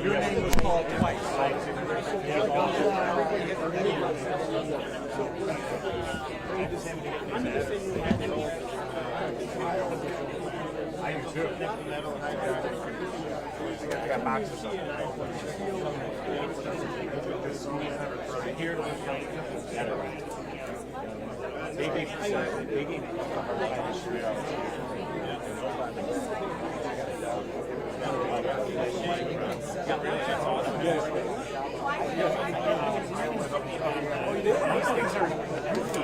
Your name was called twice. I do too. I got boxes of here to these things are goofy.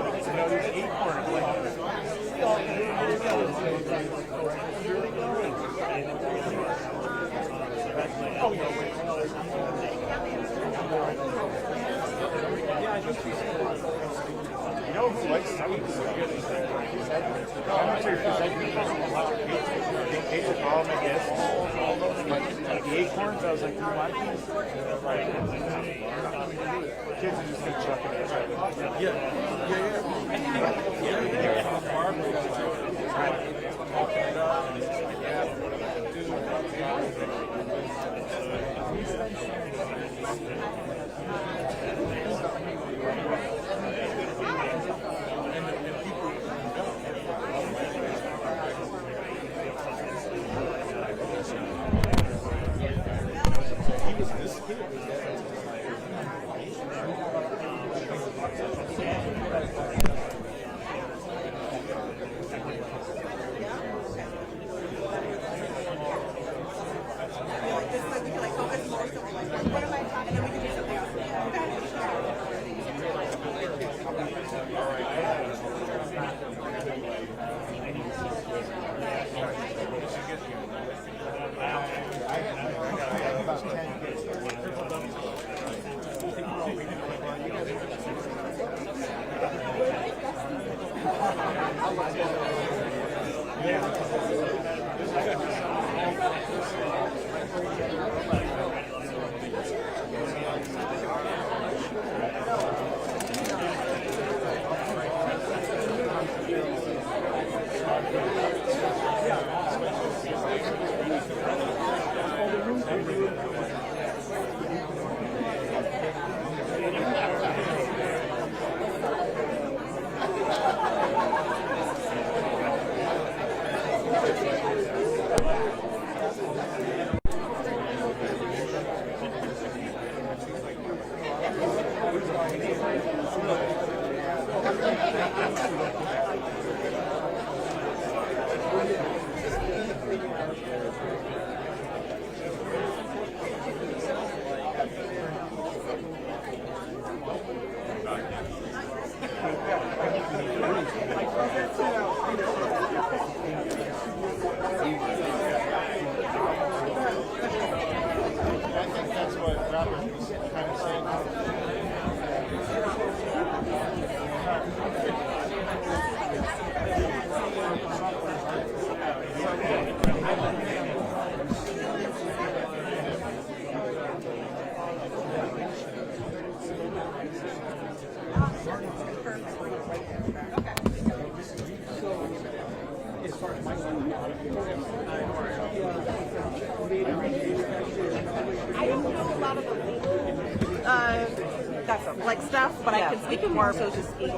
There's acorns oh, yeah. You know who likes some of this? The acorns, I was like, you want these? Kids are just going to chuck it like stuff, but I can more so just speak.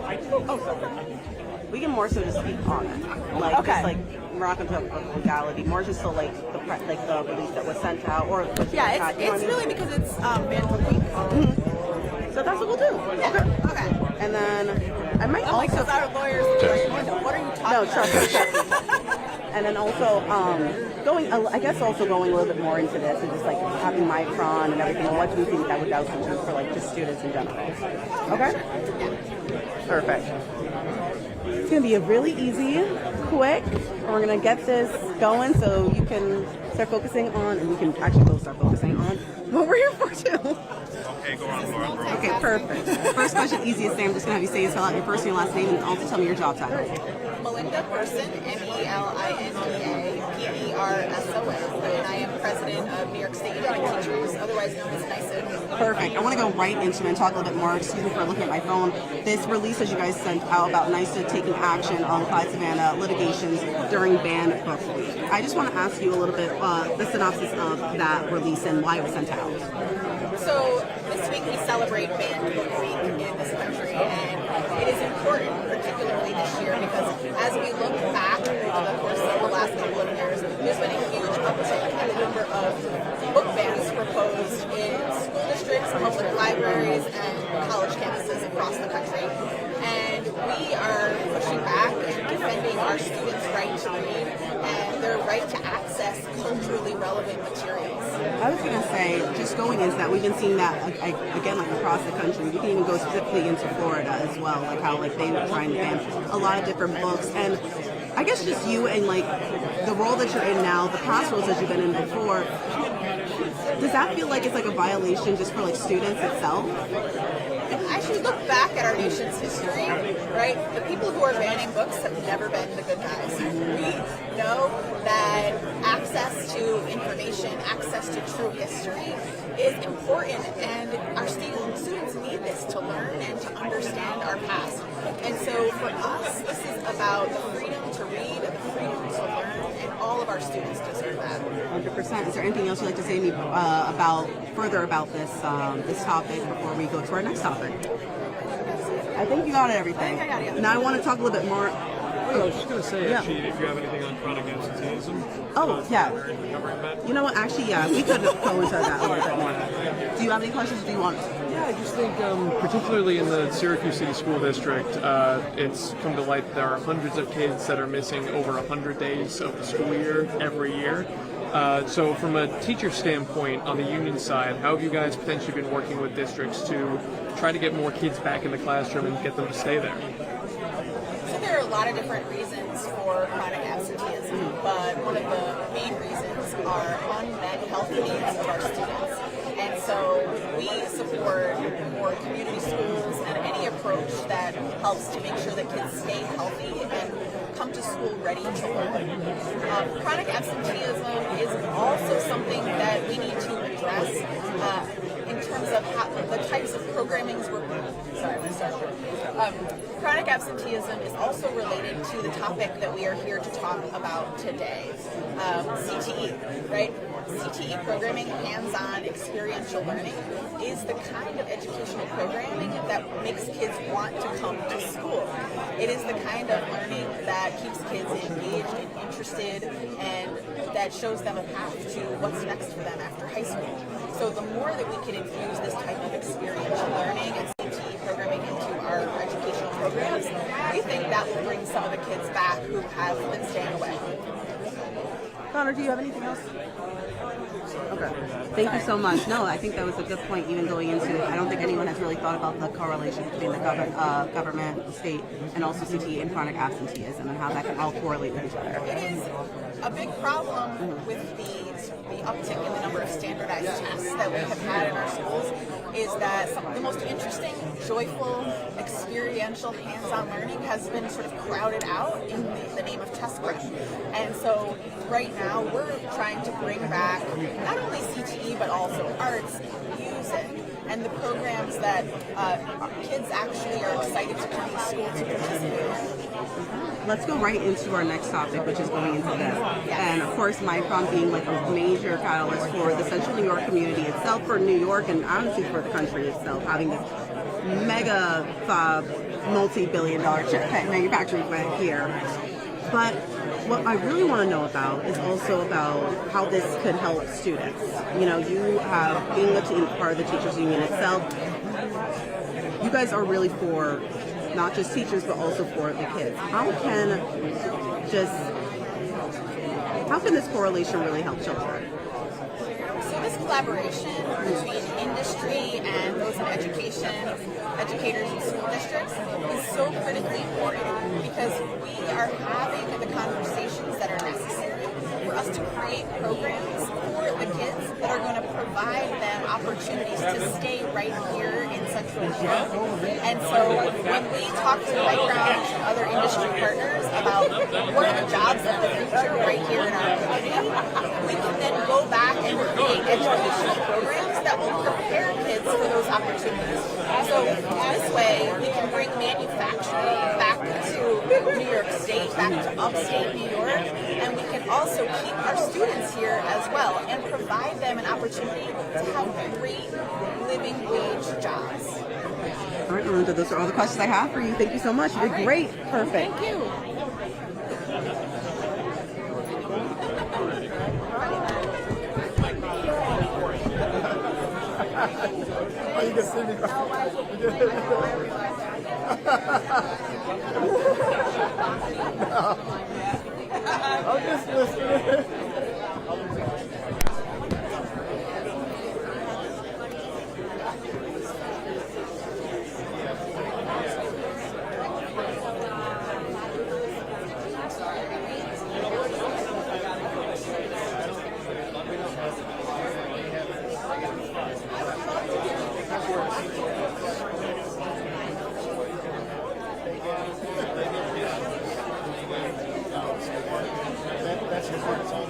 We can more so just speak on it, like just like we're not going to talk about legality, more just so like the release that was sent out or it's really because it's banned for weeks. Mm-hmm. So that's what we'll do. Okay. And then I might also because our lawyers what are you talking about? And then also going a little bit more into this and just like having Micron and everything. What do we think that would also do for like just students in general? Okay. Perfect. It's going to be a really easy, quick, we're going to get this going so you can start focusing on, and we can actually both start focusing on what we're here for too. Okay, go on, Laura. Okay, perfect. First question, easiest thing. I'm just going to have you say spell out your first and last name and also tell me your job title. Melinda Person, MELINDA, PERSON, and I am president of New York State Union of Teachers, otherwise known as NYSUD. Perfect. I want to go right into it and talk a little bit more. Excuse me for looking at my phone. This release that you guys sent out about NYSUD taking action on Clyde Savannah litigations during banned book week. I just want to ask you a little bit the synopsis of that release and why it was sent out. So this week we celebrate Banned Book Week in this country, and it is important, particularly this year, because as we look back on the course of the last couple of years, there's been a huge uptick in the number of book bans proposed in school districts, public libraries, and college campuses across the country. And we are pushing back and defending our students' right to read and their right to access culturally relevant materials. I was going to say, just going into that, we've been seeing that again, like across the country. We can even go specifically into Florida as well, like how like they were trying to ban a lot of different books. And I guess just you and like the role that you're in now, the past roles that you've been in before, does that feel like it's like a violation just for like students itself? As you look back at our nation's history, right, the people who are banning books have never been the good guys. We know that access to information, access to true history is important, and our students need this to learn and to understand our past. And so for us, this is about the freedom to read and the freedom to learn, and all of our students deserve that. 100%. Is there anything else you'd like to say to me further about this this topic before we go to our next topic? I think you got everything. I got it. Now I want to talk a little bit more. I was just going to say, actually, if you have anything on chronic absenteeism. Oh, yeah. Covering that. You know what? Actually, yeah, we could go into that a little bit more. Do you have any questions? Or do you want? Yeah, I just think, particularly in the Syracuse City School District, it's come to light that there are hundreds of kids that are missing over 100 days of the school year every year. So from a teacher standpoint, on the union side, how have you guys potentially been working with districts to try to get more kids back in the classroom and get them to stay there? So there are a lot of different reasons for chronic absenteeism, but one of the main reasons are unmet health needs of our students. And so we support more community schools and any approach that helps to make sure that kids stay healthy and come to school ready to learn. Chronic absenteeism is also something that we need to address in terms of how, the types of programmings we're. Sorry, I'm going to start. Chronic absenteeism is also related to the topic that we are here to talk about today, CTE, right? CTE programming, hands-on experiential learning, is the kind of educational programming that makes kids want to come to school. It is the kind of learning that keeps kids engaged and interested, and that shows them a path to what's next for them after high school. So the more that we can infuse this type of experiential learning and CTE programming into our educational programs, we think that will bring some of the kids back who have been staying away. Connor, do you have anything else? Okay. Thank you so much. No, I think that was a good point, even going into it. I don't think anyone has really thought about the correlation between the government, the state, and also CTE and chronic absenteeism and how that can all correlate with each other. It is a big problem with the uptick in the number of standardized tests that we have had in our schools is that some of the most interesting, joyful, experiential, hands-on learning has been sort of crowded out in the name of test prep. And so right now we're trying to bring back not only CTE but also arts, music, and the programs that kids actually are excited to come to school to participate in. Let's go right into our next topic, which is going into this. And of course, Micron being like a major catalyst for the Central New York community itself, for New York, and honestly for the country itself, having this mega multi-billion-dollar chip manufacturing plant here. But what I really want to know about is also about how this could help students. You know, you have, being part of the teachers union itself, you guys are really for not just teachers, but also for the kids. How can this correlation really help children? So this collaboration between industry and those in education, educators and school districts, is so critically important because we are having the conversations that are necessary for us to create programs for the kids that are going to provide them opportunities to stay right here in Central New York. And so when we talk to Micron and other industry partners about what are the jobs of the future right here in our community, we can then go back and create educational programs that will prepare kids for those opportunities. So this way, we can bring manufacturing back to New York State, back to upstate New York, and we can also keep our students here as well and provide them an opportunity to have great living wage jobs. All right, Raimondo, those are all the questions I have for you. Thank you so much. You did great. Perfect. Thank you. Oh, you can see me. No. I'm just listening. That's his words on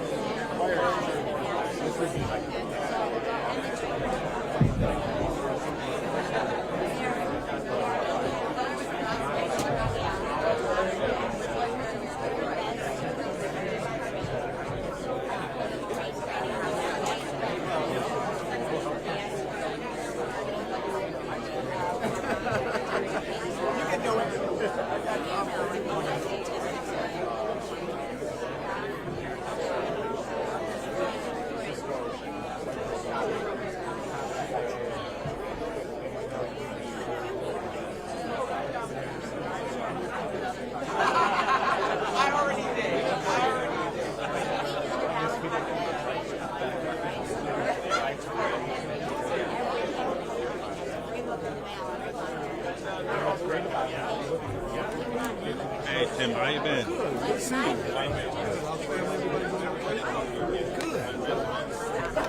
Hey Tim, how you been? Good to see you. Good.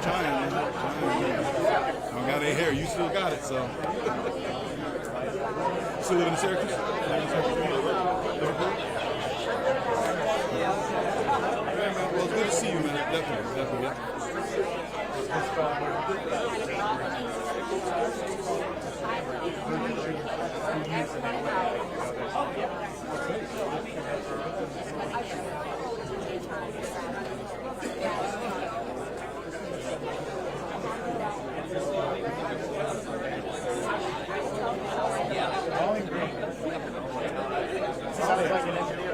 Trying, man. I don't got any hair. You still got it, so. Still live in Syracuse? Liverpool? Yeah, man. Well, it's good to see you, man. Definitely. Yeah. Sounds like an engineer.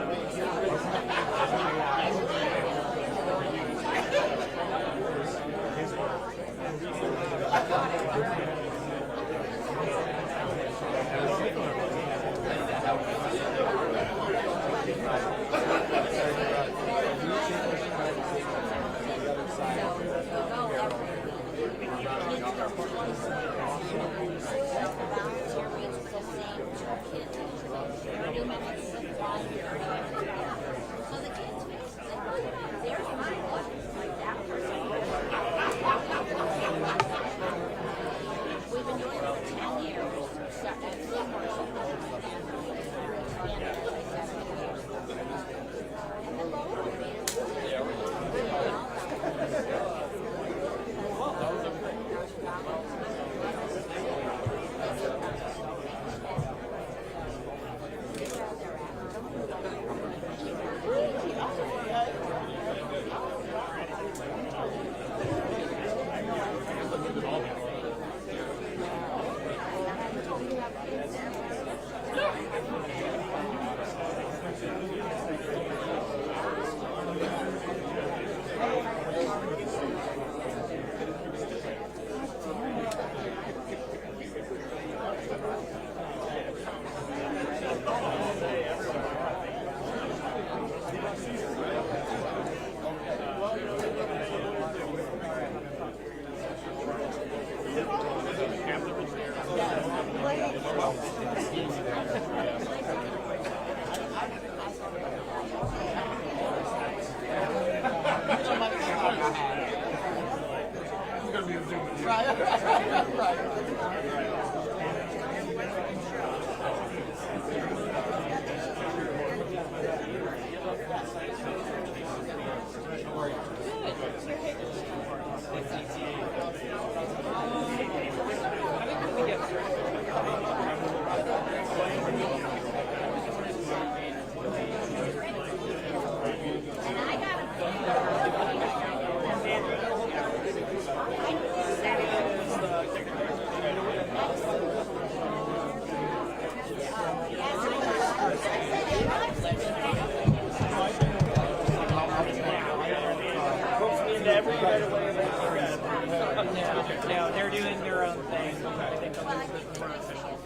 No, they're doing their own thing. I think more official.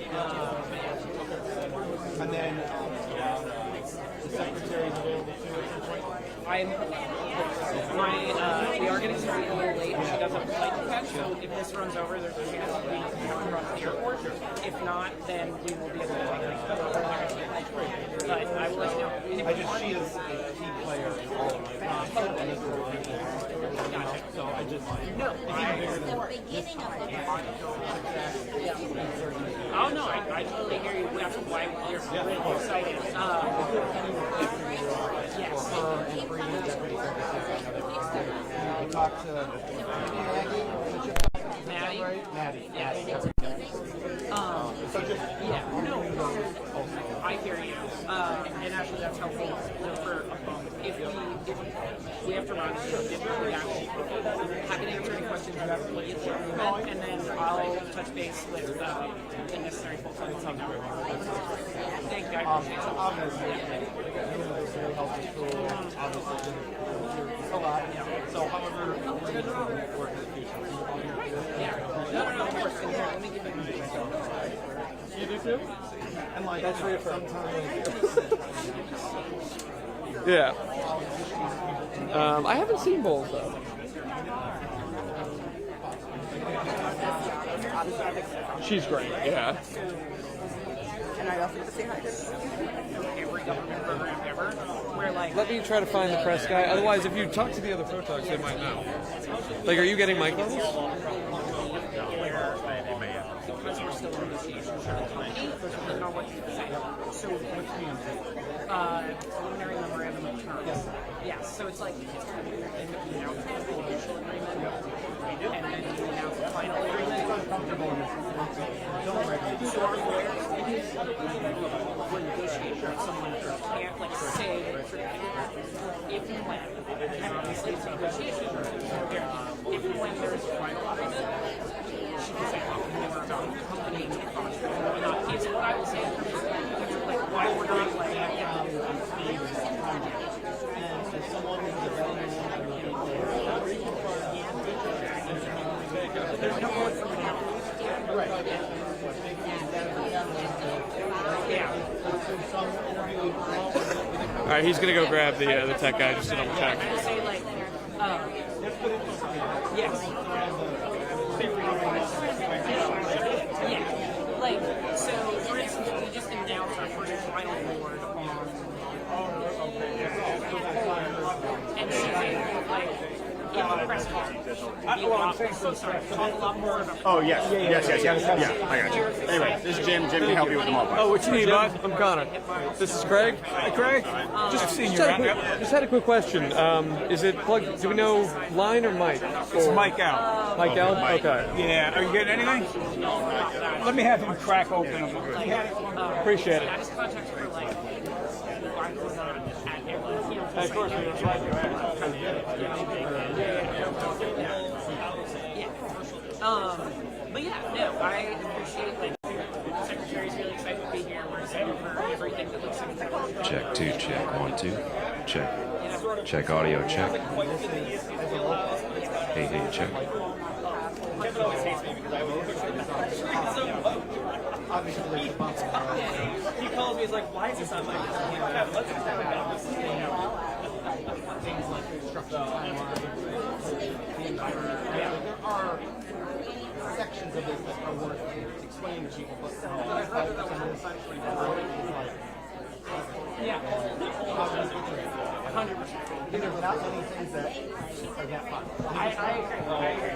And then the secretary's available too. We are getting started a little late. She does have a flight to catch, so if this runs over, there's a chance we have to run to the airport. If not, then we will be able to take it. But I will let you know. She is a key player in all of my Gotcha. So I just No. Oh no, I totally hear you. That's why we're really excited. Yes. and free deputy secretary. I talked to Maddie. Maddie. Yes. Yeah. No. I hear you. And actually, that's helpful for if we have to run. If we actually happy to answer any questions you have immediately, and then I'll touch base with the necessary folks on the team. Thank you. I appreciate it. Obviously, very healthy school. Obviously, a lot. So, however, we're going to work in the future. Yeah. No, of course. And here, let me give you You do too? And like, that's Yeah. I haven't seen Bowles though. She's great. Yeah. And I also get to say hi to every government program ever, where like Let me try to find the press guy. Otherwise, if you talk to the other pro talks, they might know. Like, are you getting mic levels? because we're still in negotiations for the company, there's really not what you can say. So, preliminary memorandum of terms. Yes. So it's like it's kind of weird. And you announce the initial agreement, and then you announce the final agreement. So our lawyers, we're negotiating with someone who can't like say if and when, and obviously it's a negotiation. If and when there's a final agreement, she can say more about the company and the contract and whatnot. Is what I would say like why we're not like there's no more for now. Right. Yeah. All right, he's gonna go grab the tech guy just to double check. I would say like, yes. Yeah. Like, so for instance, we just announced our first final award on, and she made like. In the press conference, talk a lot more about. Oh, yes. Yeah, I got you. Anyway, this is Jim. Jim can help you with the mobile. Oh, what you need, bud? I'm Connor. This is Craig. Hey, Craig. Just had a quick question. Is it plugged? Do we know line or mic? It's mic out. Mic out? Okay. Yeah. Are you getting anything? Let me have him crack open them. Appreciate it. I just contacted her like, Hey, of course, but yeah, no, I appreciate like the secretary's really excited to be here. We're excited for everything that looks like. Check 2, check 1, 2. Check. Check audio, check. Hey, check. He called me, he's like, why is this on my let's talk about this. things like construction timeline. There are sections of this that are worth explaining to people, but yeah, 100%. there's not many things that are that fun. I agree.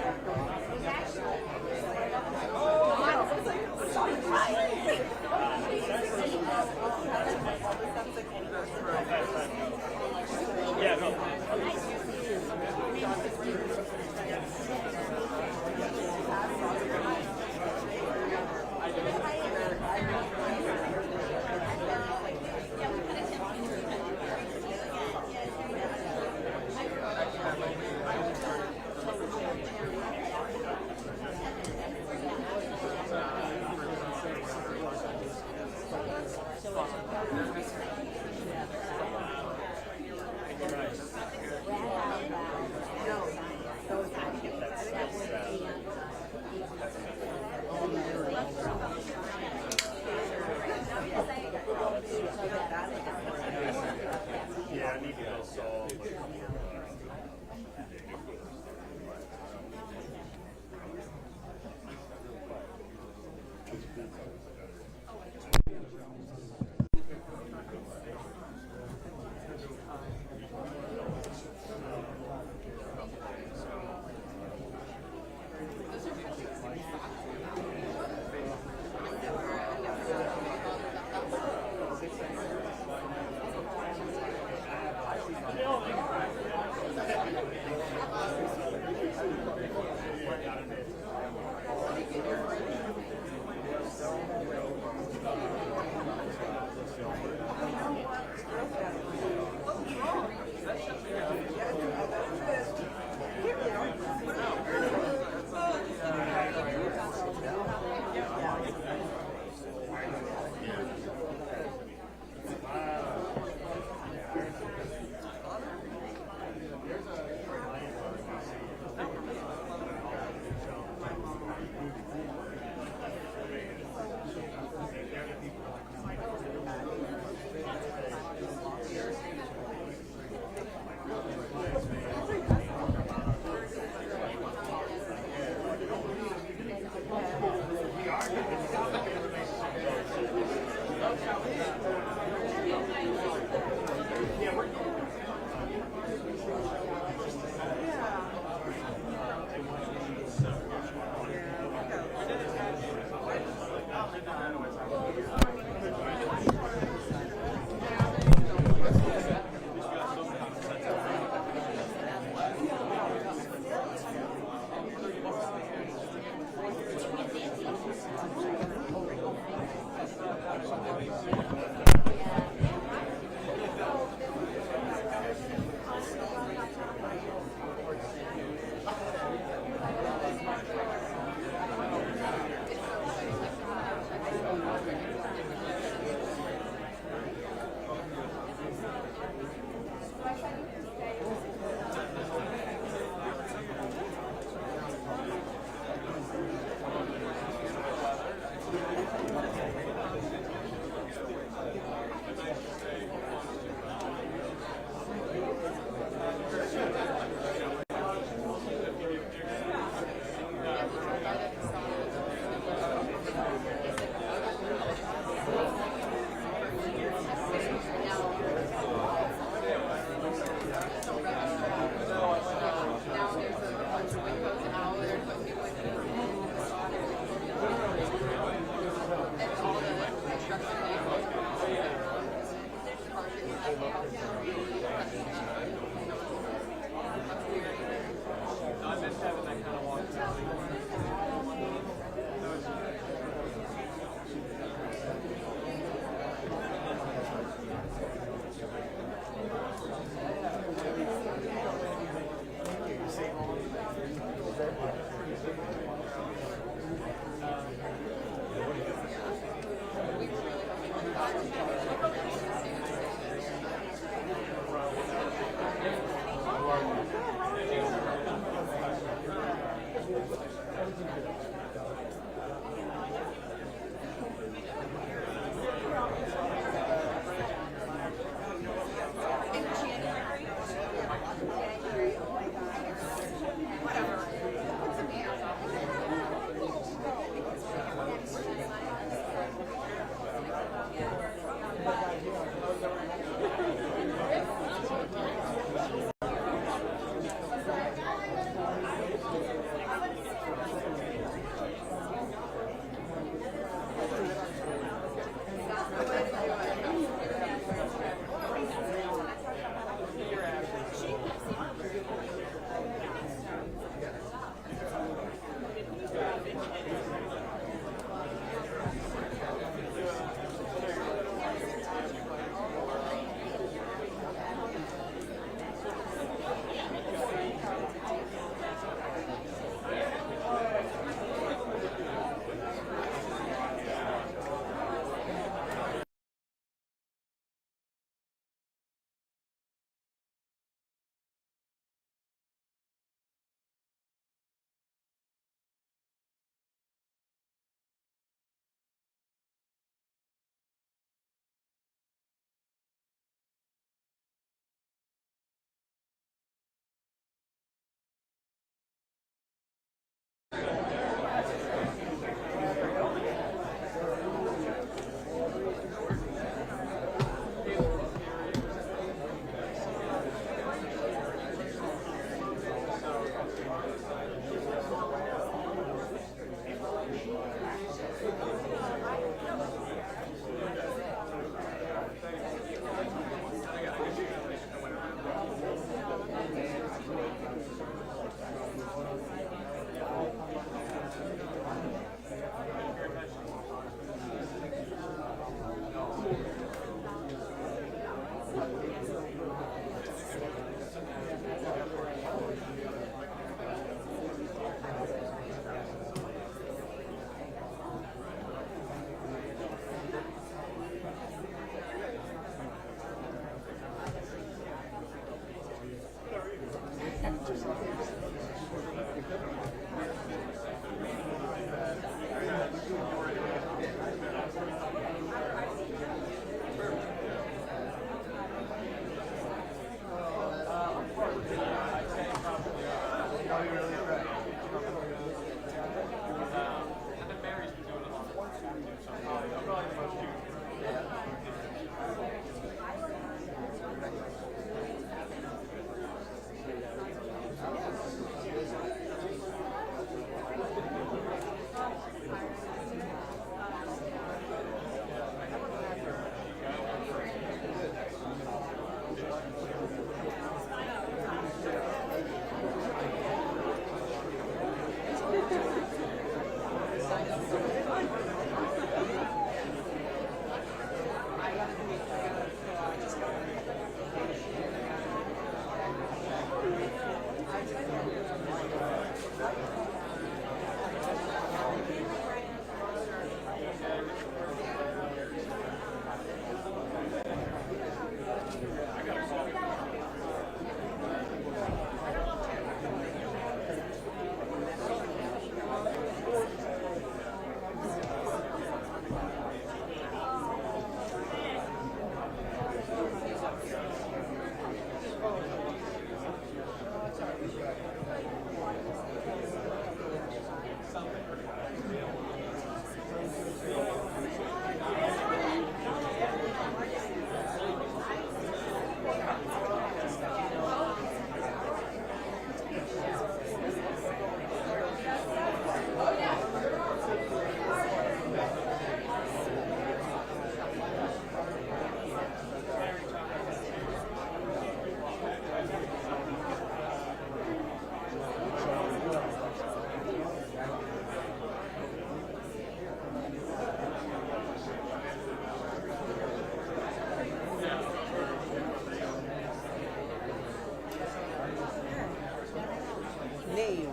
Names.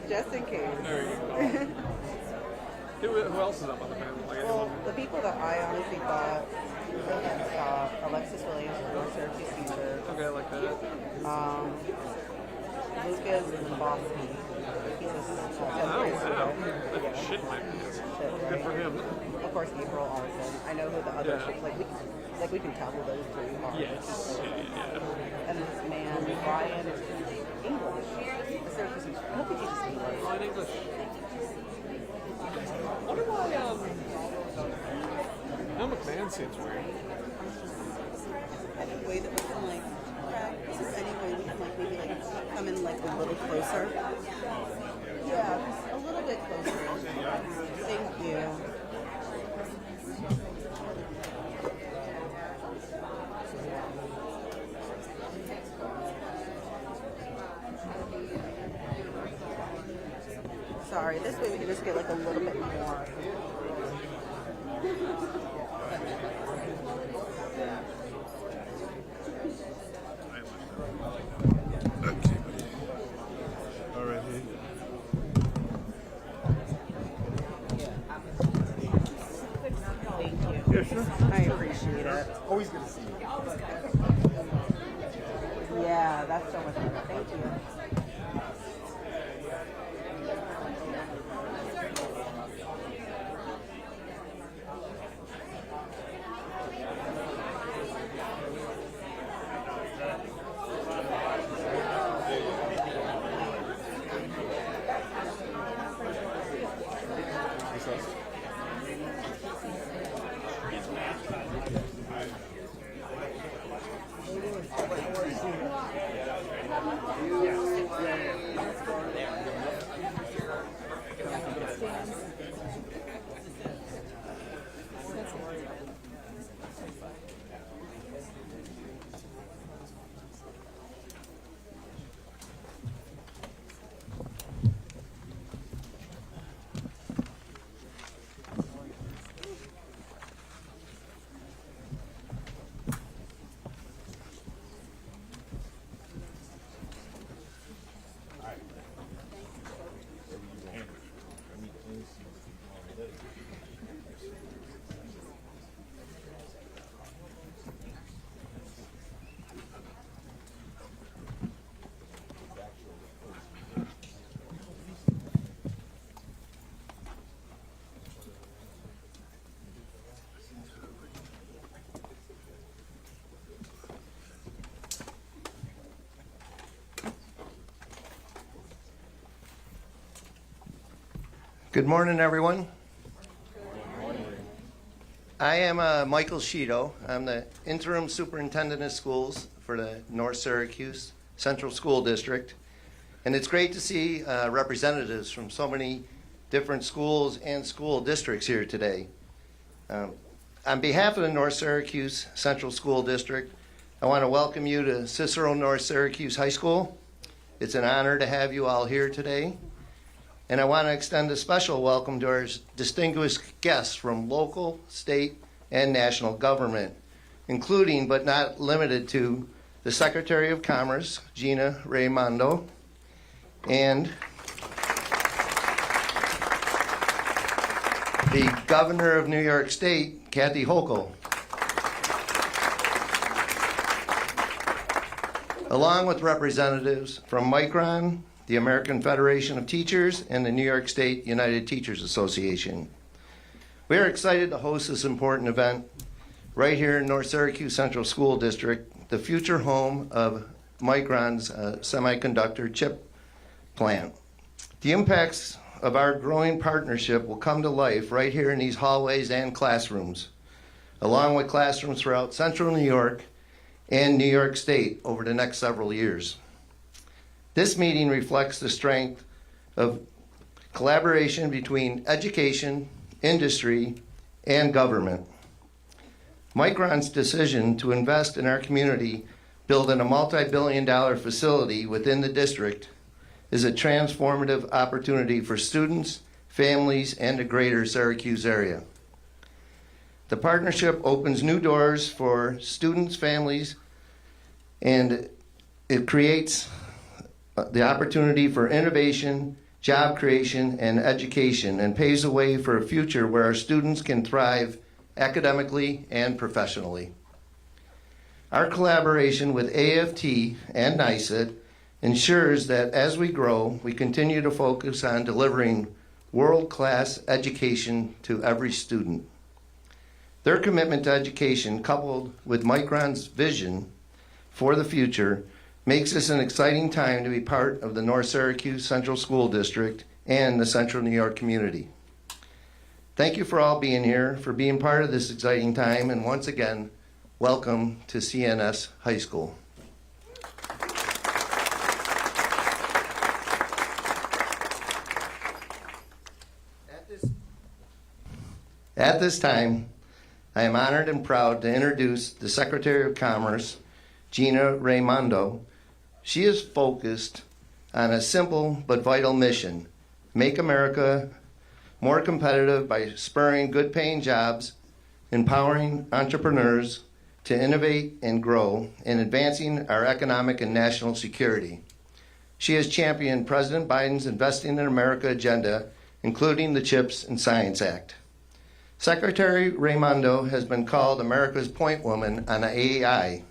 Just in case. There you go. Who else is up on the panel? Like, Well, the people that I honestly thought Alexis Williams from North Syracuse teacher. okay, I like that. Lucas Bosky. He's a That's shit, man. Good for him. Of course, April Arson. I know who the other Yeah. we can tell who those three are. Yes. Yeah. And this man, Ryan English. A Syracuse teacher. I hope he teaches English. Oh, in English. I wonder why, no, McMahon seems weird. Any way that we can is there any way we can maybe come in a little closer? Yeah, just a little bit closer. Thank you. Sorry, this way we can just get a little bit more. All right, here. Thank you. Yeah, sure. I appreciate it. Always good to see you. Yeah, that's so much better. Thank you. Good morning, everyone. I am Michael Sheeto. I'm the interim superintendent of schools for the North Syracuse Central School District. And it's great to see representatives from so many different schools and school districts here today. On behalf of the North Syracuse Central School District, I want to welcome you to Cicero North Syracuse High School. It's an honor to have you all here today. And I want to extend a special welcome to our distinguished guests from local, state, and national government, including but not limited to the Secretary of Commerce, Gina Raimondo, and the Governor of New York State, Kathy Hochul, along with representatives from Micron, the American Federation of Teachers, and the New York State United Teachers Association. We are excited to host this important event right here in North Syracuse Central School District, the future home of Micron's semiconductor chip plant. The impacts of our growing partnership will come to life right here in these hallways and classrooms, along with classrooms throughout Central New York and New York State over the next several years. This meeting reflects the strength of collaboration between education, industry, and government. Micron's decision to invest in our community, building a multi-billion-dollar facility within the district, is a transformative opportunity for students, families, and the greater Syracuse area. The partnership opens new doors for students, families, and it creates the opportunity for innovation, job creation, and education, and paves the way for a future where our students can thrive academically and professionally. Our collaboration with AFT and NICET ensures that as we grow, we continue to focus on delivering world-class education to every student. Their commitment to education, coupled with Micron's vision for the future, makes this an exciting time to be part of the North Syracuse Central School District and the Central New York community. Thank you for all being here, for being part of this exciting time, and once again, welcome to CNS High School. At this time, I am honored and proud to introduce the Secretary of Commerce, Gina Raimondo. She is focused on a simple but vital mission: make America more competitive by spurring good-paying jobs, empowering entrepreneurs to innovate and grow, and advancing our economic and national security. She has championed President Biden's Investing in America agenda, including the CHIPS and Science Act. Secretary Raimondo has been called America's point woman on AI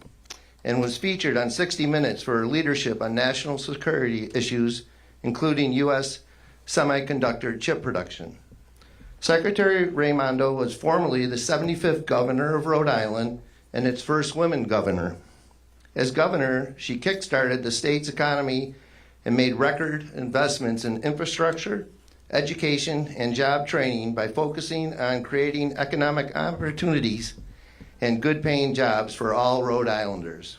and was featured on 60 Minutes for her leadership on national security issues, including U.S. semiconductor chip production. Secretary Raimondo was formerly the 75th governor of Rhode Island and its first woman governor. As governor, she kickstarted the state's economy and made record investments in infrastructure, education, and job training by focusing on creating economic opportunities and good-paying jobs for all Rhode Islanders.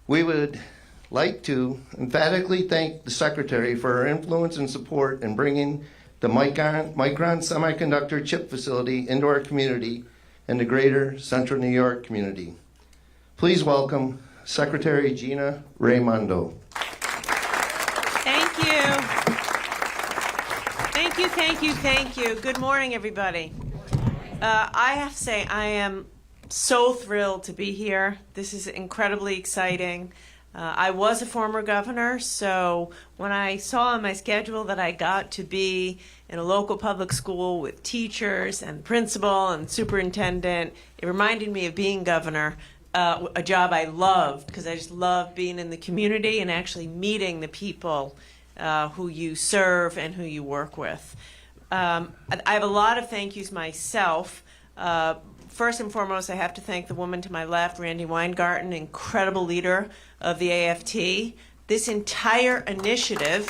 We would like to emphatically thank the Secretary for her influence and support in bringing the Micron semiconductor chip facility into our community and the greater Central New York community. Please welcome Secretary Gina Raimondo. Thank you. Thank you, thank you, thank you. Good morning, everybody. I have to say, I am so thrilled to be here. This is incredibly exciting. I was a former governor, so when I saw on my schedule that I got to be in a local public school with teachers and principal and superintendent, it reminded me of being governor, a job I loved because I just love being in the community and actually meeting the people who you serve and who you work with. I have a lot of thank yous myself. First and foremost, I have to thank the woman to my left, Randy Weingarten, incredible leader of the AFT. This entire initiative,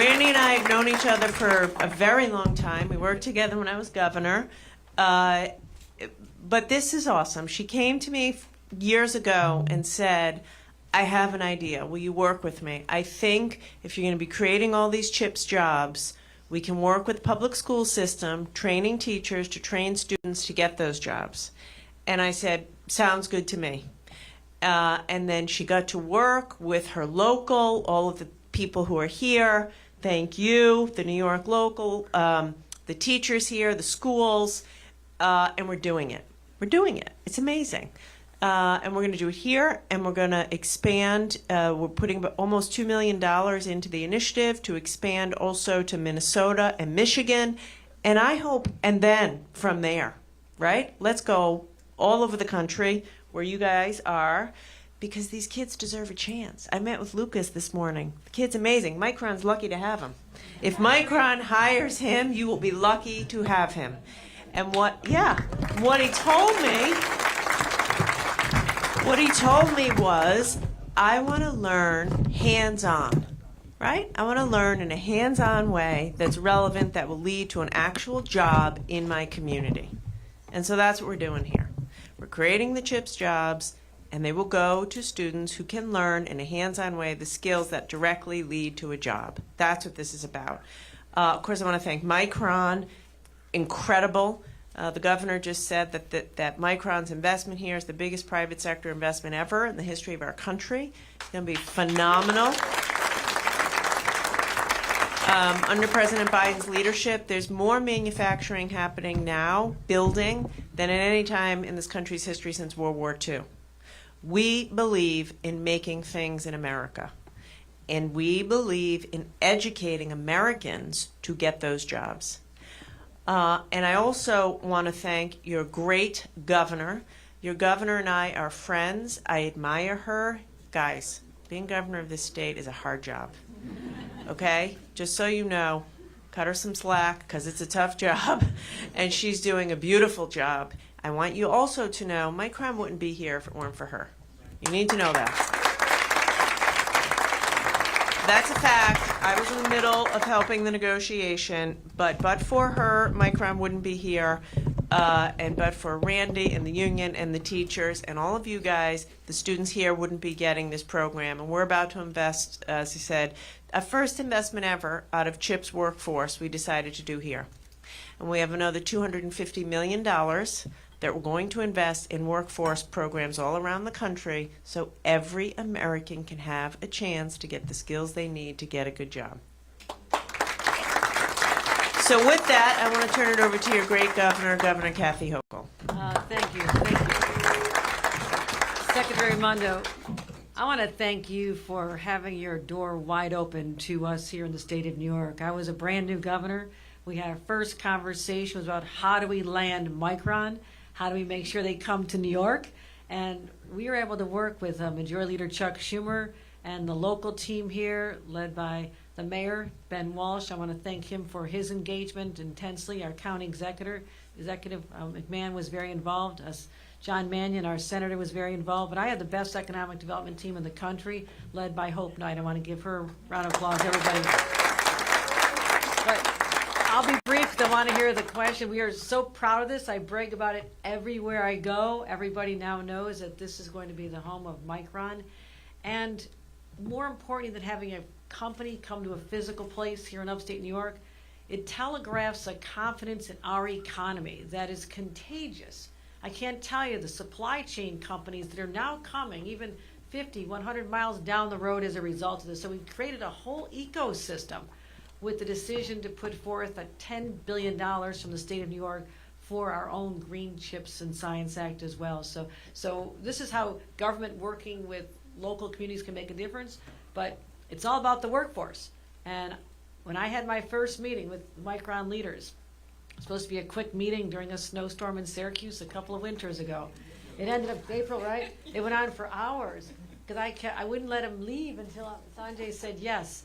Randy and I have known each other for a very long time. We worked together when I was governor. But this is awesome. She came to me years ago and said, I have an idea. Will you work with me? I think if you're going to be creating all these CHIPS jobs, we can work with the public school system, training teachers to train students to get those jobs. And I said, sounds good to me. And then she got to work with her local, all of the people who are here. Thank you, the New York local, the teachers here, the schools, and we're doing it. We're doing it. It's amazing. And we're going to do it here, and we're going to expand. We're putting almost $2 million into the initiative to expand also to Minnesota and Michigan. And I hope, and then from there, right? Let's go all over the country where you guys are, because these kids deserve a chance. I met with Lucas this morning. The kid's amazing. Micron's lucky to have him. If Micron hires him, you will be lucky to have him. And what he told me was, I want to learn hands-on, right? I want to learn in a hands-on way that's relevant, that will lead to an actual job in my community. And so that's what we're doing here. We're creating the CHIPS jobs, and they will go to students who can learn in a hands-on way the skills that directly lead to a job. That's what this is about. Of course, I want to thank Micron. Incredible. The governor just said that Micron's investment here is the biggest private sector investment ever in the history of our country. It's going to be phenomenal. Under President Biden's leadership, there's more manufacturing happening now, building, than at any time in this country's history since World War II. We believe in making things in America, and we believe in educating Americans to get those jobs. And I also want to thank your great governor. Your governor and I are friends. I admire her. Guys, being governor of this state is a hard job. Okay? Just so you know, cut her some slack, because it's a tough job, and she's doing a beautiful job. I want you also to know Micron wouldn't be here if it weren't for her. You need to know that. That's a fact. I was in the middle of helping the negotiation, but for her, Micron wouldn't be here, and but for Randy and the union and the teachers and all of you guys, the students here wouldn't be getting this program. And we're about to invest, as I said, a first investment ever out of CHIPS workforce we decided to do here. And we have another $250 million that we're going to invest in workforce programs all around the country so every American can have a chance to get the skills they need to get a good job. So with that, I want to turn it over to your great governor, Governor Kathy Hochul. Thank you. Thank you. Secretary Raimondo, I want to thank you for having your door wide open to us here in the state of New York. I was a brand new governor. We had our first conversation was about how do we land Micron, how do we make sure they come to New York, and we were able to work with Majority Leader Chuck Schumer and the local team here, led by the mayor, Ben Walsh. I want to thank him for his engagement intensely. Our county executive McMahon was very involved. John Mannion, our senator, was very involved. But I had the best economic development team in the country, led by Hope Knight. I want to give her a round of applause, everybody. But I'll be brief because I want to hear the question. We are so proud of this. I brag about it everywhere I go. Everybody now knows that this is going to be the home of Micron. And more importantly than having a company come to a physical place here in upstate New York, it telegraphs a confidence in our economy that is contagious. I can't tell you the supply chain companies that are now coming, even 50, 100 miles down the road as a result of this. So we created a whole ecosystem with the decision to put forth a $10 billion from the state of New York for our own Green Chips and Science Act as well. So this is how government working with local communities can make a difference, but it's all about the workforce. And when I had my first meeting with Micron leaders, it was supposed to be a quick meeting during a snowstorm in Syracuse a couple of winters ago. It ended up April, right? It went on for hours because I wouldn't let him leave until Sanjay said yes.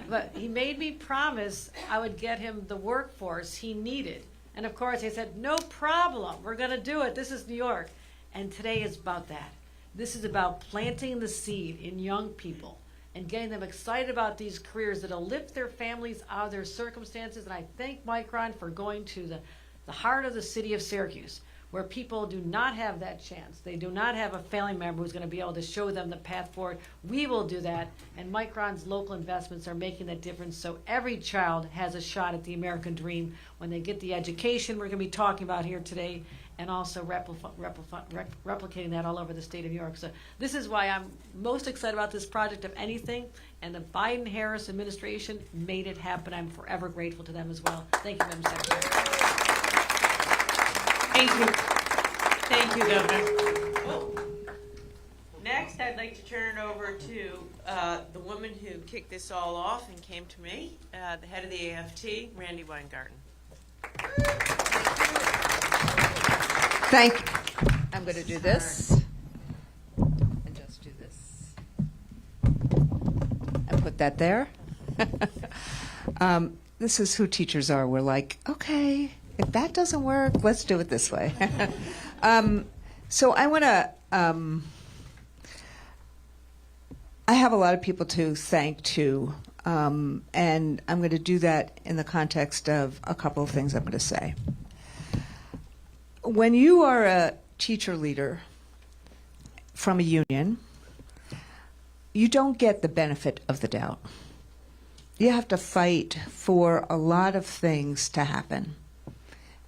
But he made me promise I would get him the workforce he needed. And of course, I said, no problem. We're going to do it. This is New York. And today is about that. This is about planting the seed in young people and getting them excited about these careers that'll lift their families out of their circumstances. And I thank Micron for going to the heart of the city of Syracuse, where people do not have that chance. They do not have a family member who's going to be able to show them the path forward. We will do that, and Micron's local investments are making that difference, so every child has a shot at the American dream when they get the education we're going to be talking about here today, and also replicating that all over the state of New York. So this is why I'm most excited about this project of anything, and the Biden-Harris administration made it happen. I'm forever grateful to them as well. Thank you, Madam Secretary. Thank you. Thank you, Governor. Next, I'd like to turn it over to the woman who kicked this all off and came to me, the head of the AFT, Randy Weingarten. Thank you. I'm going to do this and just do this and put that there. This is who teachers are. We're like, okay, if that doesn't work, let's do it this way. So I want to, I have a lot of people to thank too, and I'm going to do that in the context of a couple of things I'm going to say. When you are a teacher leader from a union, you don't get the benefit of the doubt. You have to fight for a lot of things to happen.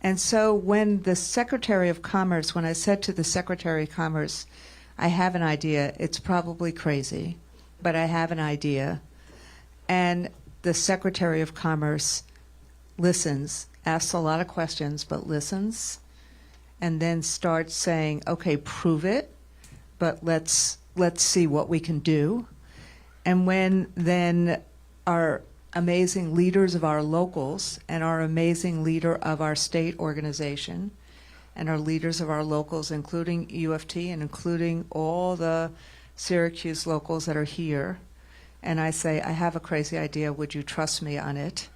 And so when the Secretary of Commerce, when I said to the Secretary of Commerce, I have an idea, it's probably crazy, but I have an idea, and the Secretary of Commerce listens, asks a lot of questions, but listens, and then starts saying, okay, prove it, but let's see what we can do. And when then our amazing leaders of our locals and our amazing leader of our state organization and our leaders of our locals, including UFT and including all the Syracuse locals that are here, and I say, I have a crazy idea, would you trust me on it?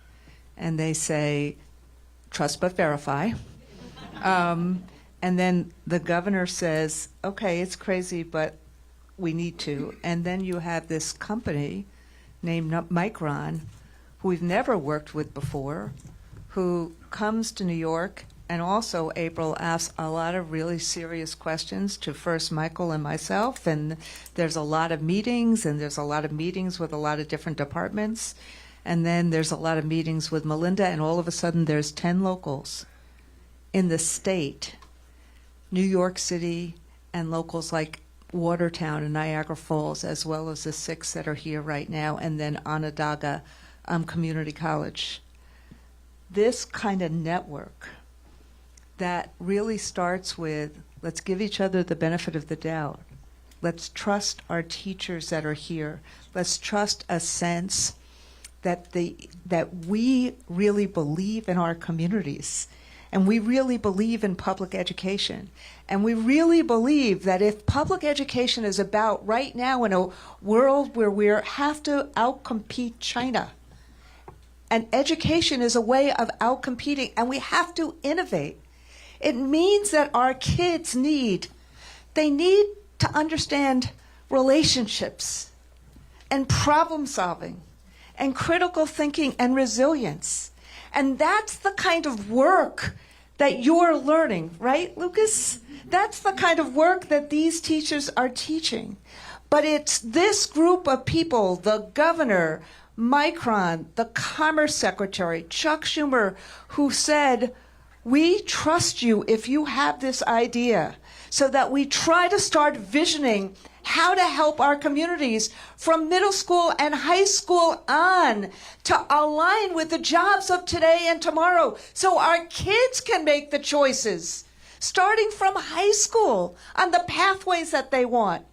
And they say, trust but verify. And then the governor says, okay, it's crazy, but we need to. And then you have this company named Micron, who we've never worked with before, who comes to New York, and also April asks a lot of really serious questions to first Michael and myself, and there's a lot of meetings, and there's a lot of meetings with a lot of different departments, and then there's a lot of meetings with Melinda, and all of a sudden there's 10 locals in the state, New York City, and locals like Watertown and Niagara Falls, as well as the 6 that are here right now, and then Onondaga Community College. This kind of network that really starts with, let's give each other the benefit of the doubt. Let's trust our teachers that are here. Let's trust a sense that we really believe in our communities. And we really believe in public education. And we really believe that if public education is about right now in a world where we have to outcompete China, and education is a way of outcompeting, and we have to innovate, it means that our kids need to understand relationships and problem solving and critical thinking and resilience. And that's the kind of work that you're learning, right, Lucas? That's the kind of work that these teachers are teaching. But it's this group of people, the governor, Micron, the Commerce Secretary, Chuck Schumer, who said, we trust you if you have this idea, so that we try to start visioning how to help our communities from middle school and high school on to align with the jobs of today and tomorrow, so our kids can make the choices, starting from high school, on the pathways that they want.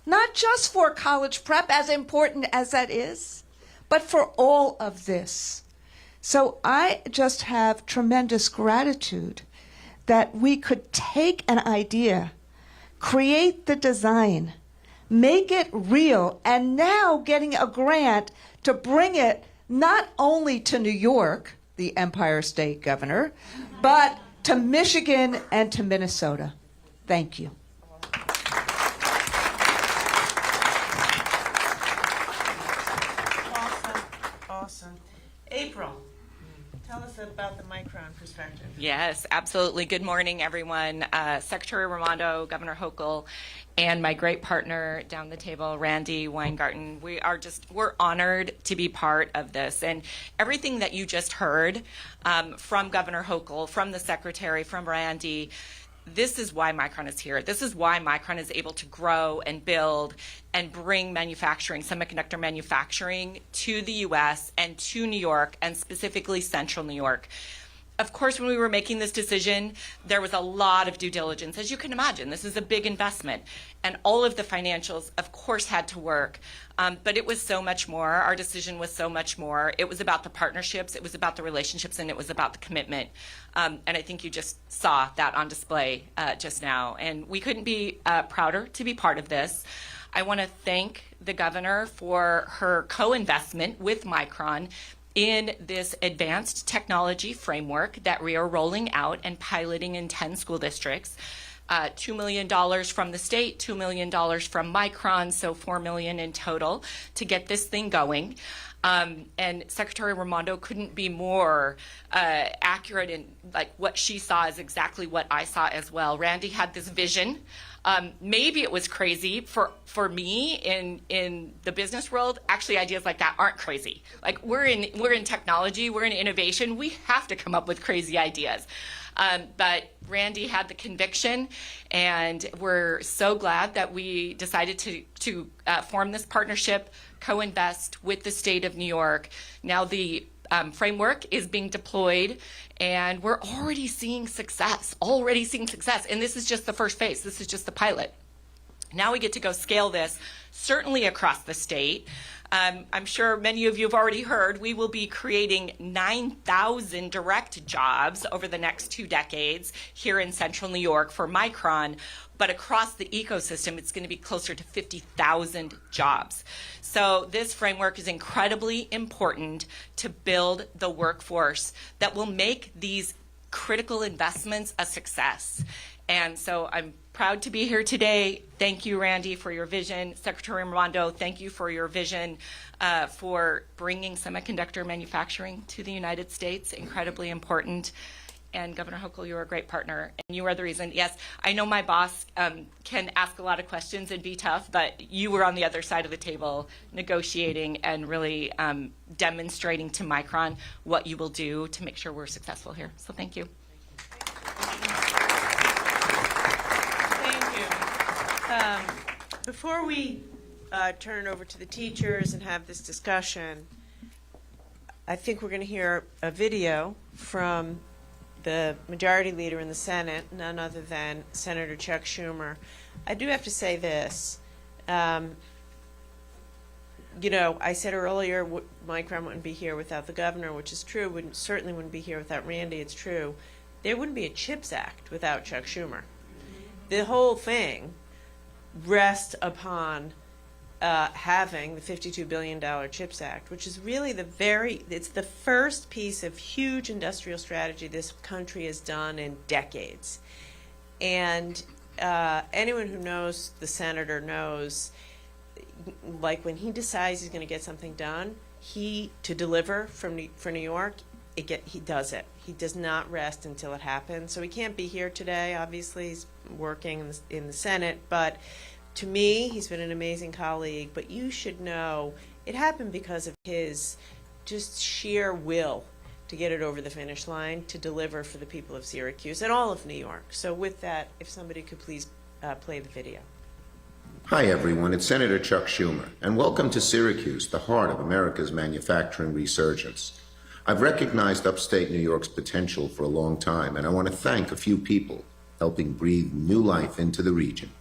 Not just for college prep, as important as that is, but for all of this. So I just have tremendous gratitude that we could take an idea, create the design, make it real, and now getting a grant to bring it not only to New York, the Empire State Governor, but to Michigan and to Minnesota. Thank you. Yes, absolutely. Good morning, everyone. Secretary Raimondo, Governor Hochul, and my great partner down the table, Randy Weingarten. We're honored to be part of this. And everything that you just heard from Governor Hochul, from the Secretary, from Randy, this is why Micron is here. This is why Micron is able to grow and build and bring manufacturing, semiconductor manufacturing, to the U.S. and to New York, and specifically Central New York. Of course, when we were making this decision, there was a lot of due diligence. As you can imagine, this is a big investment. And all of the financials, of course, had to work. But it was so much more. Our decision was so much more. It was about the partnerships, it was about the relationships, and it was about the commitment. And I think you just saw that on display just now. And we couldn't be prouder to be part of this. I want to thank the governor for her co-investment with Micron in this advanced technology framework that we are rolling out and piloting in 10 school districts. $2 million from the state, $2 million from Micron, so $4 million in total to get this thing going. And Secretary Raimondo couldn't be more accurate in like what she saw is exactly what I saw as well. Randy had this vision. Maybe it was crazy for me in the business world. Actually, ideas like that aren't crazy. Like we're in technology, we're in innovation. We have to come up with crazy ideas. But Randy had the conviction, and we're so glad that we decided to form this partnership, co-invest with the state of New York. Now the framework is being deployed, and we're already seeing success, And this is just the first phase. This is just the pilot. Now we get to go scale this, certainly across the state. I'm sure many of you have already heard, we will be creating 9,000 direct jobs over the next 2 decades here in Central New York for Micron. But across the ecosystem, it's going to be closer to 50,000 jobs. So this framework is incredibly important to build the workforce that will make these critical investments a success. And so I'm proud to be here today. Thank you, Randy, for your vision. Secretary Raimondo, thank you for your vision for bringing semiconductor manufacturing to the United States. Incredibly important. And Governor Hochul, you're a great partner, and you are the reason. Yes, I know my boss can ask a lot of questions and be tough, but you were on the other side of the table negotiating and really demonstrating to Micron what you will do to make sure we're successful here. So thank you. Thank you. Before we turn it over to the teachers and have this discussion, I think we're going to hear a video from the majority leader in the Senate, none other than Senator Chuck Schumer. I do have to say this. You know, I said earlier Micron wouldn't be here without the governor, which is true. Certainly wouldn't be here without Randy. It's true. There wouldn't be a CHIPS Act without Chuck Schumer. The whole thing rests upon having the $52 billion CHIPS Act, which is really it's the first piece of huge industrial strategy this country has done in decades. And anyone who knows the senator knows, like when he decides he's going to get something done, to deliver for New York, he does it. He does not rest until it happens. So he can't be here today. Obviously, he's working in the Senate, but to me, he's been an amazing colleague, but you should know it happened because of his just sheer will to get it over the finish line, to deliver for the people of Syracuse and all of New York. So with that, if somebody could please play the video. Hi, everyone. It's Senator Chuck Schumer, and welcome to Syracuse, the heart of America's manufacturing resurgence. I've recognized upstate New York's potential for a long time, and I want to thank a few people helping breathe new life into the region.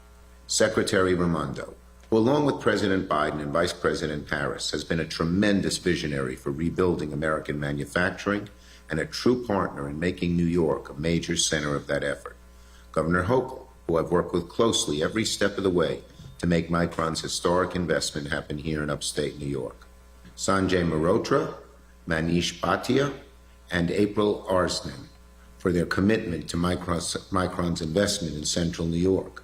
Secretary Raimondo, who along with President Biden and Vice President Harris has been a tremendous visionary for rebuilding American manufacturing and a true partner in making New York a major center of that effort. Governor Hochul, who I've worked with closely every step of the way to make Micron's historic investment happen here in upstate New York. Sanjay Mehrotra, Manish Bhatia, and April Arslan for their commitment to Micron's investment in Central New York.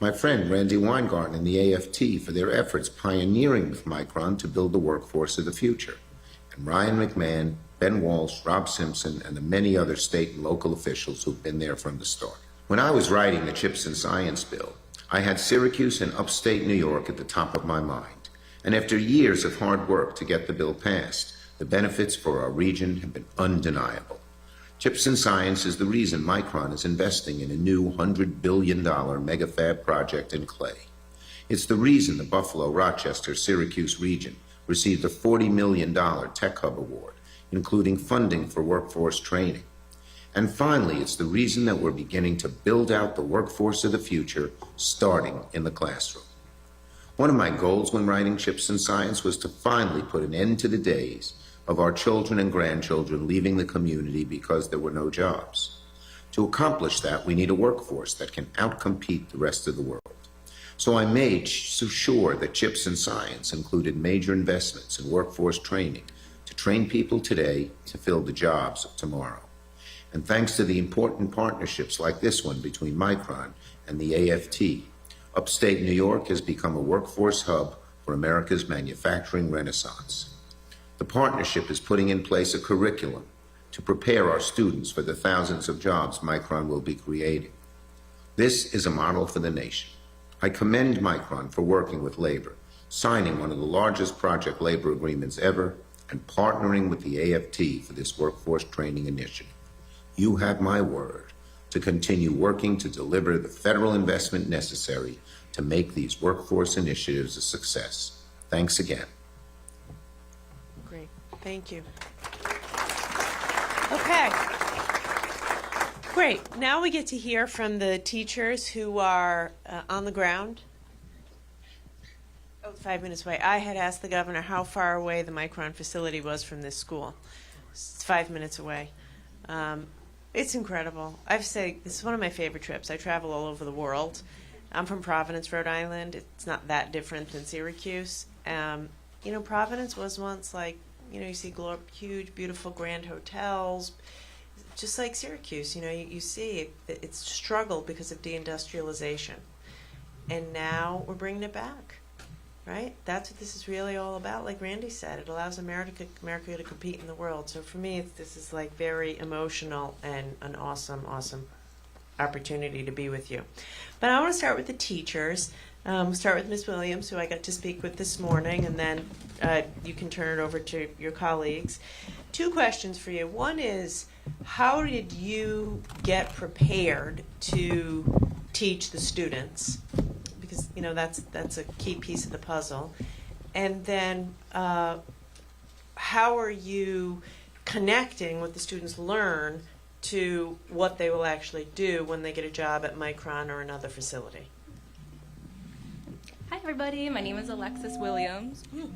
My friend Randy Weingarten and the AFT for their efforts pioneering with Micron to build the workforce of the future. And Ryan McMahon, Ben Walsh, Rob Simpson, and the many other state and local officials who've been there from the start. When I was writing the CHIPS and Science bill, I had Syracuse and upstate New York at the top of my mind. And after years of hard work to get the bill passed, the benefits for our region have been undeniable. CHIPS and Science is the reason Micron is investing in a new $100 billion megafab project in Clay. It's the reason the Buffalo, Rochester, Syracuse region received a $40 million Tech Hub Award, including funding for workforce training. And finally, it's the reason that we're beginning to build out the workforce of the future, starting in the classroom. One of my goals when writing CHIPS and Science was to finally put an end to the days of our children and grandchildren leaving the community because there were no jobs. To accomplish that, we need a workforce that can outcompete the rest of the world. So I made sure that CHIPS and Science included major investments in workforce training to train people today to fill the jobs of tomorrow. And thanks to the important partnerships like this one between Micron and the AFT, upstate New York has become a workforce hub for America's manufacturing renaissance. The partnership is putting in place a curriculum to prepare our students for the thousands of jobs Micron will be creating. This is a model for the nation. I commend Micron for working with labor, signing one of the largest project labor agreements ever, and partnering with the AFT for this workforce training initiative. You have my word to continue working to deliver the federal investment necessary to make these workforce initiatives a success. Thanks again. Great. Thank you. Okay. Great. Now we get to hear from the teachers who are on the ground. 5 minutes away. I had asked the governor how far away the Micron facility was from this school. It's 5 minutes away. It's incredible. I have to say, this is one of my favorite trips. I travel all over the world. I'm from Providence, Rhode Island. It's not that different than Syracuse. Providence was once like, you see huge, beautiful, grand hotels, just like Syracuse. You see it's struggled because of deindustrialization. And now we're bringing it back, right? That's what this is really all about. Like Randy said, it allows America to compete in the world. So for me, this is like very emotional and an awesome, awesome opportunity to be with you. But I want to start with the teachers. We'll start with Ms. Williams, who I got to speak with this morning, and then you can turn it over to your colleagues. 2 questions for you. One is, how did you get prepared to teach the students? Because that's a key piece of the puzzle. And then how are you connecting what the students learn to what they will actually do when they get a job at Micron or another facility? Hi everybody, my name is Alexis Williams. Should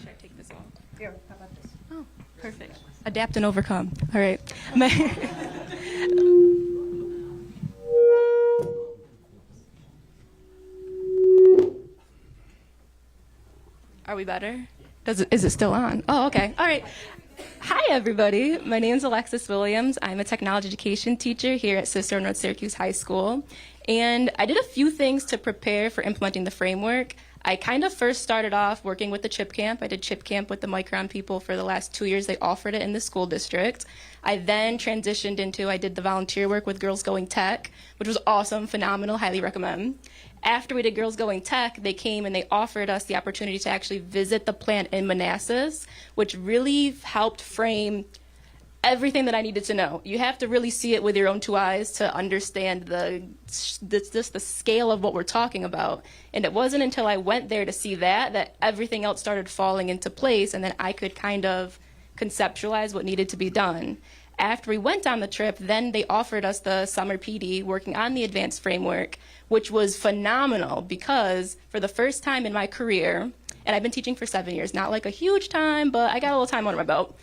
I take this off? Here, how about this? Oh, perfect. Adapt and overcome. All right. Are we better? Is it still on? Oh, okay. All right. Hi, everybody. My name is Alexis Williams. I'm a technology education teacher here at Cicero North Syracuse High School. And I did a few things to prepare for implementing the framework. I kind of first started off working with the CHIP camp. I did CHIP camp with the Micron people for the last 2 years. They offered it in the school district. I then transitioned into, I did the volunteer work with Girls Going Tech, which was awesome, phenomenal, highly recommend. After we did Girls Going Tech, they came and they offered us the opportunity to actually visit the plant in Manassas, which really helped frame everything that I needed to know. You have to really see it with your own 2 eyes to understand the scale of what we're talking about. And it wasn't until I went there to see that everything else started falling into place, and then I could kind of conceptualize what needed to be done. After we went on the trip, then they offered us the summer PD working on the advanced framework, which was phenomenal because for the first time in my career, and I've been teaching for 7 years, not like a huge time, but I got a little time under my belt.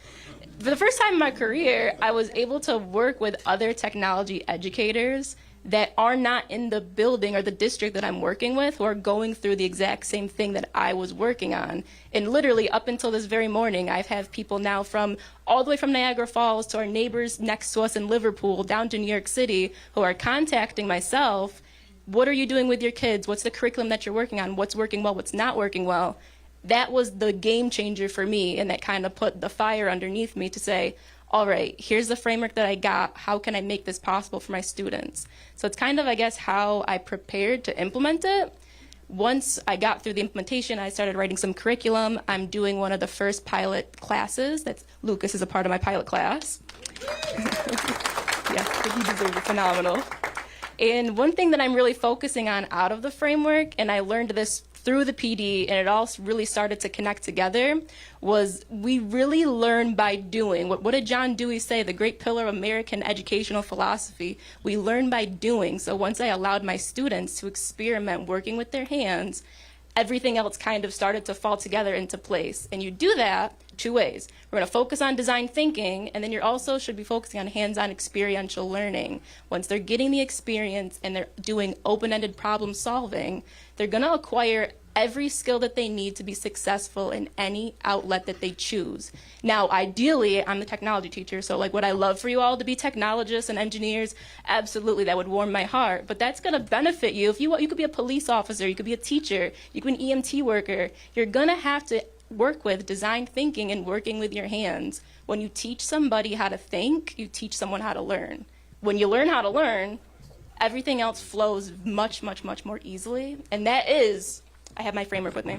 For the first time in my career, I was able to work with other technology educators that are not in the building or the district that I'm working with, who are going through the exact same thing that I was working on. And literally up until this very morning, I've had people now from all the way from Niagara Falls to our neighbors next to us in Liverpool down to New York City who are contacting myself. What are you doing with your kids? What's the curriculum that you're working on? What's working well? What's not working well? that was the game changer for me, and that kind of put the fire underneath me to say, all right, here's the framework that I got. How can I make this possible for my students? So it's kind of, I guess, how I prepared to implement it. Once I got through the implementation, I started writing some curriculum. I'm doing one of the first pilot classes. Lucas is a part of my pilot class. Yes, he deserves it. Phenomenal. And one thing that I'm really focusing on out of the framework, and I learned this through the PD, and it all really started to connect together, was we really learn by doing. What did John Dewey say, the great pillar of American educational philosophy? We learn by doing. So once I allowed my students to experiment working with their hands, everything else kind of started to fall together into place. And you do that two ways. We're going to focus on design thinking, and then you also should be focusing on hands-on experiential learning. Once they're getting the experience and they're doing open-ended problem solving, they're going to acquire every skill that they need to be successful in any outlet that they choose. Now, ideally, I'm the technology teacher, so like, would I love for you all to be technologists and engineers? Absolutely, that would warm my heart. But that's going to benefit you. If you could be a police officer, you could be a teacher, you could be an EMT worker. You're going to have to work with design thinking and working with your hands. When you teach somebody how to think, you teach someone how to learn. When you learn how to learn, everything else flows much, much, much more easily. And that is, I have my framework with me.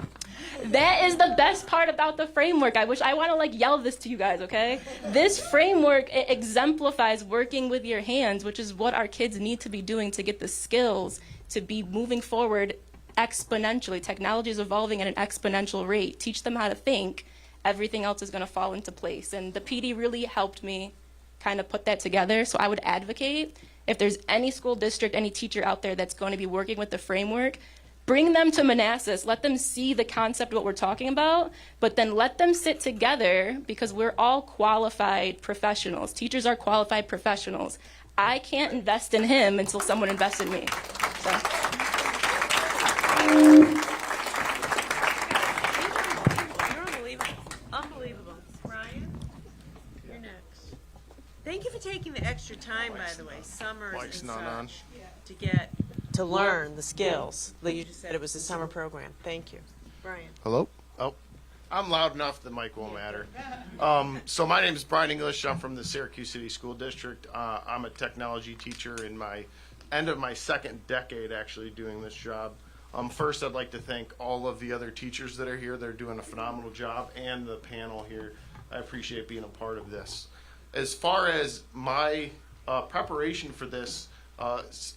That is the best part about the framework. I want to like yell this to you guys, okay? This framework, it exemplifies working with your hands, which is what our kids need to be doing to get the skills to be moving forward exponentially. Technology is evolving at an exponential rate. Teach them how to think. Everything else is going to fall into place. And the PD really helped me kind of put that together. So I would advocate, if there's any school district, any teacher out there that's going to be working with the framework, bring them to Manassas. Let them see the concept of what we're talking about, but then let them sit together, because we're all qualified professionals. Teachers are qualified professionals. I can't invest in him until someone invests in me. So. You're unbelievable. Ryan, you're next. Thank you for taking the extra time, by the way, summers Mike's and not on. such, to get to learn the skills. Like you just said, it was a summer program. Thank you. Brian. Hello? Oh, I'm loud enough, the mic won't matter. So my name is Brian English. I'm from the Syracuse City School District. I'm a technology teacher in my end of my second decade actually doing this job. First, I'd like to thank all of the other teachers that are here. They're doing a phenomenal job, and the panel here. I appreciate being a part of this. As far as my preparation for this,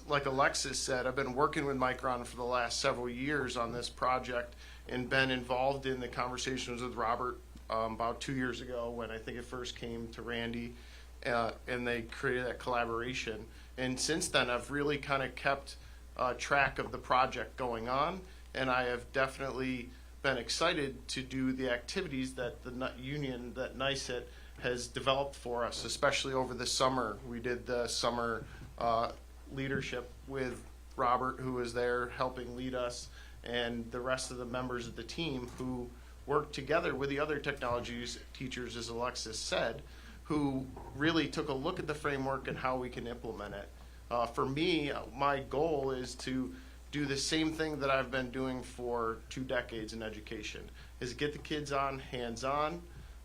like Alexis said, I've been working with Micron for the last several years on this project and been involved in the conversations with Robert about 2 years ago when I think it first came to Randy, and they created that collaboration. And since then, I've really kind of kept track of the project going on, and I have definitely been excited to do the activities that the union, that NICET, has developed for us, especially over the summer. We did the summer leadership with Robert, who was there helping lead us, and the rest of the members of the team who worked together with the other technologies teachers, as Alexis said, who really took a look at the framework and how we can implement it. For me, my goal is to do the same thing that I've been doing for 2 decades in education, is get the kids on, hands-on,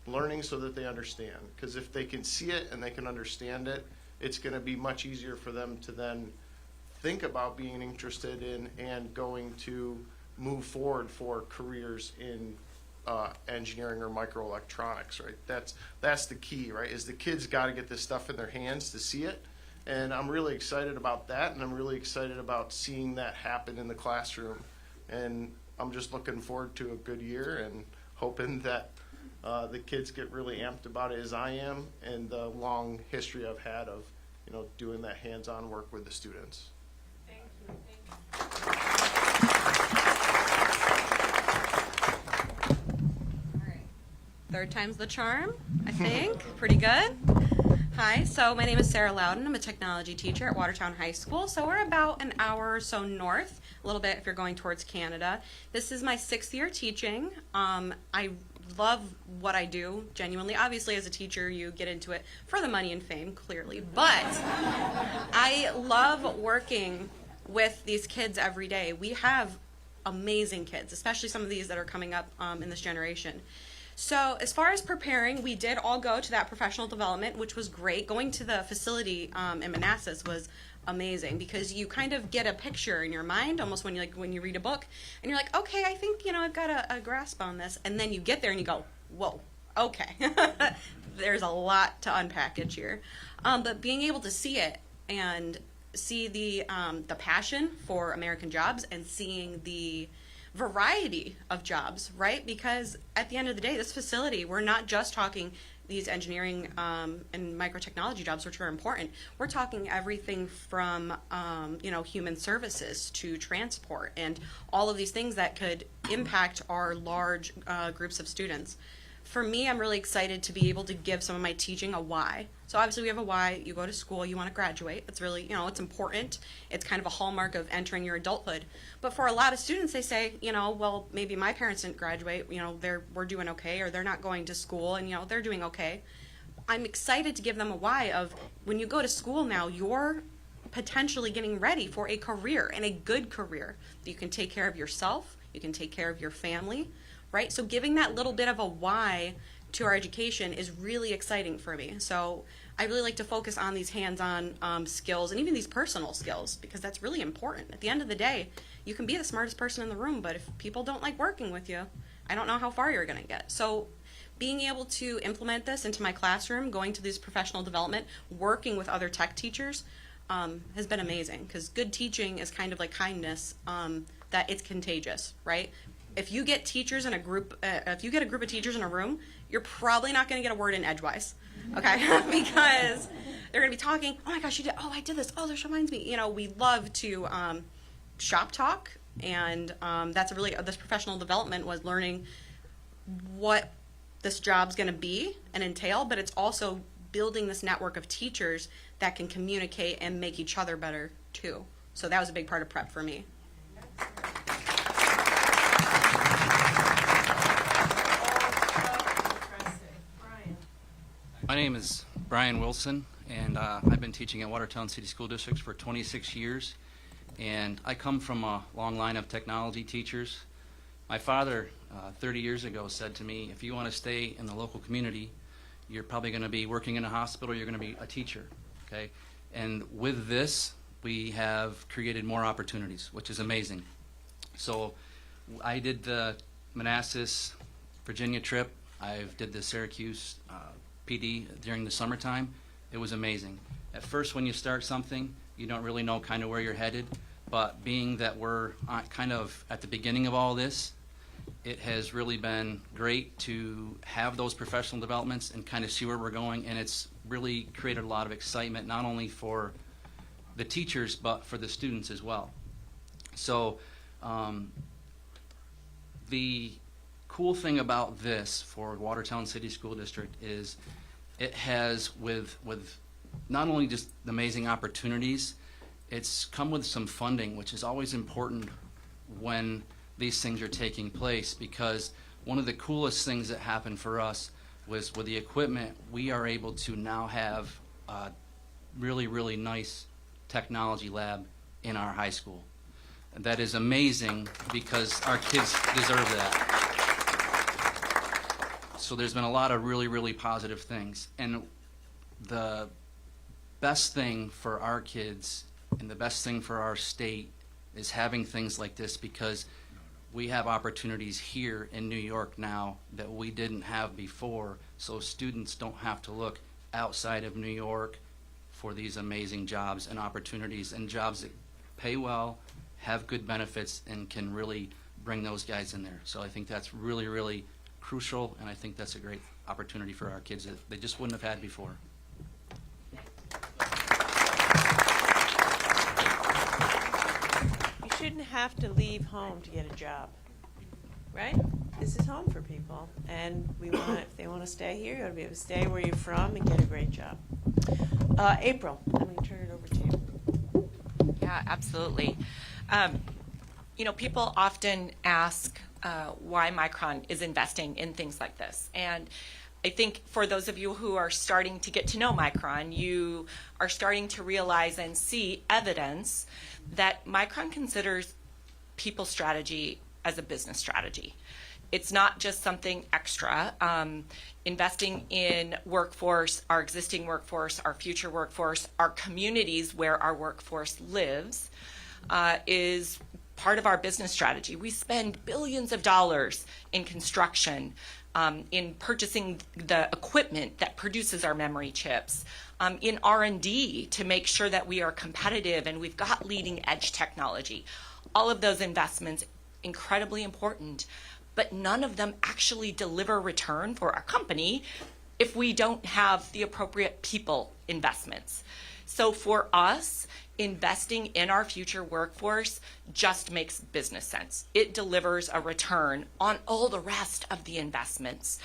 learning so that they understand. Because if they can see it and they can understand it, it's going to be much easier for them to then think about being interested in and going to move forward for careers in engineering or microelectronics, right? That's the key, right? Is the kids got to get this stuff in their hands to see it. And I'm really excited about that, and I'm really excited about seeing that happen in the classroom. And I'm just looking forward to a good year and hoping that the kids get really amped about it as I am, and the long history I've had of, doing that hands-on work with the students. Thank you. All right. Third time's the charm, I think. Pretty good. Hi, so my name is Sarah Loudon. I'm a technology teacher at Watertown High School. So we're about an hour or so north, a little bit if you're going towards Canada. This is my 6th year teaching. I love what I do, genuinely. Obviously, as a teacher, you get into it for the money and fame, clearly. But I love working with these kids every day. We have amazing kids, especially some of these that are coming up in this generation. So as far as preparing, we did all go to that professional development, which was great. Going to the facility in Manassas was amazing because you kind of get a picture in your mind almost when you read a book and you're like, okay, I think I've got a grasp on this, and then you get there and you go, whoa, okay. There's a lot to unpackage here, but being able to see it and see the passion for American jobs and seeing the variety of jobs, right? Because at the end of the day, this facility, we're not just talking these engineering and microtechnology jobs, which are important. We're talking everything from human services to transport and all of these things that could impact our large groups of students. For me, I'm really excited to be able to give some of my teaching a why. So obviously we have a why. You go to school, you want to graduate. It's really, it's important. It's kind of a hallmark of entering your adulthood. But for a lot of students, they say, well, maybe my parents didn't graduate. We're doing okay, or they're not going to school, and they're doing okay. I'm excited to give them a why of when you go to school now, you're potentially getting ready for a career, and a good career. You can take care of yourself. You can take care of your family. Right? So giving that little bit of a why to our education is really exciting for me. So I really like to focus on these hands-on skills and even these personal skills, because that's really important. At the end of the day, you can be the smartest person in the room, but if people don't like working with you, I don't know how far you're going to get. So being able to implement this into my classroom, going to this professional development, working with other tech teachers has been amazing, because good teaching is kind of like kindness, that it's contagious, right? If you get teachers in a group, if you get a group of teachers in a room, you're probably not going to get a word in edgewise, okay? Because they're going to be talking, oh my gosh, you did, oh, I did this, oh, this reminds me. We love to shop talk, and that's this professional development was learning what this job's going to be and entail, but it's also building this network of teachers that can communicate and make each other better too. So that was a big part of prep for me. My name is Brian Wilson, and I've been teaching at Watertown City School Districts for 26 years, and I come from a long line of technology teachers. My father, 30 years ago, said to me, if you want to stay in the local community, you're probably going to be working in a hospital, you're going to be a teacher, okay? And with this, we have created more opportunities, which is amazing. So I did the Manassas, Virginia trip. I did the Syracuse PD during the summertime. It was amazing. At first, when you start something, you don't really know kind of where you're headed, but being that we're kind of at the beginning of all this, it has really been great to have those professional developments and kind of see where we're going, and it's really created a lot of excitement, not only for the teachers, but for the students as well. So the cool thing about this for Watertown City School District is it has, with not only just amazing opportunities, it's come with some funding, which is always important when these things are taking place, because one of the coolest things that happened for us was with the equipment, we are able to now have a really, really nice technology lab in our high school. And that is amazing because our kids deserve that. So there's been a lot of really, really positive things. And the best thing for our kids and the best thing for our state is having things like this, because we have opportunities here in New York now that we didn't have before, so students don't have to look outside of New York for these amazing jobs and opportunities, and jobs that pay well, have good benefits, and can really bring those guys in there. So I think that's really, really crucial, and I think that's a great opportunity for our kids that they just wouldn't have had before. You shouldn't have to leave home to get a job, right? This is home for people, and if they want to stay here, you ought to be able to stay where you're from and get a great job. April, I'm going to turn it over to you. Yeah, absolutely. People often ask why Micron is investing in things like this. And I think for those of you who are starting to get to know Micron, you are starting to realize and see evidence that Micron considers people strategy as a business strategy. It's not just something extra. Investing in workforce, our existing workforce, our future workforce, our communities where our workforce lives, is part of our business strategy. We spend billions of dollars in construction, in purchasing the equipment that produces our memory chips, in R&D to make sure that we are competitive and we've got leading edge technology. All of those investments, incredibly important, but none of them actually deliver return for our company if we don't have the appropriate people investments. So for us, investing in our future workforce just makes business sense. It delivers a return on all the rest of the investments.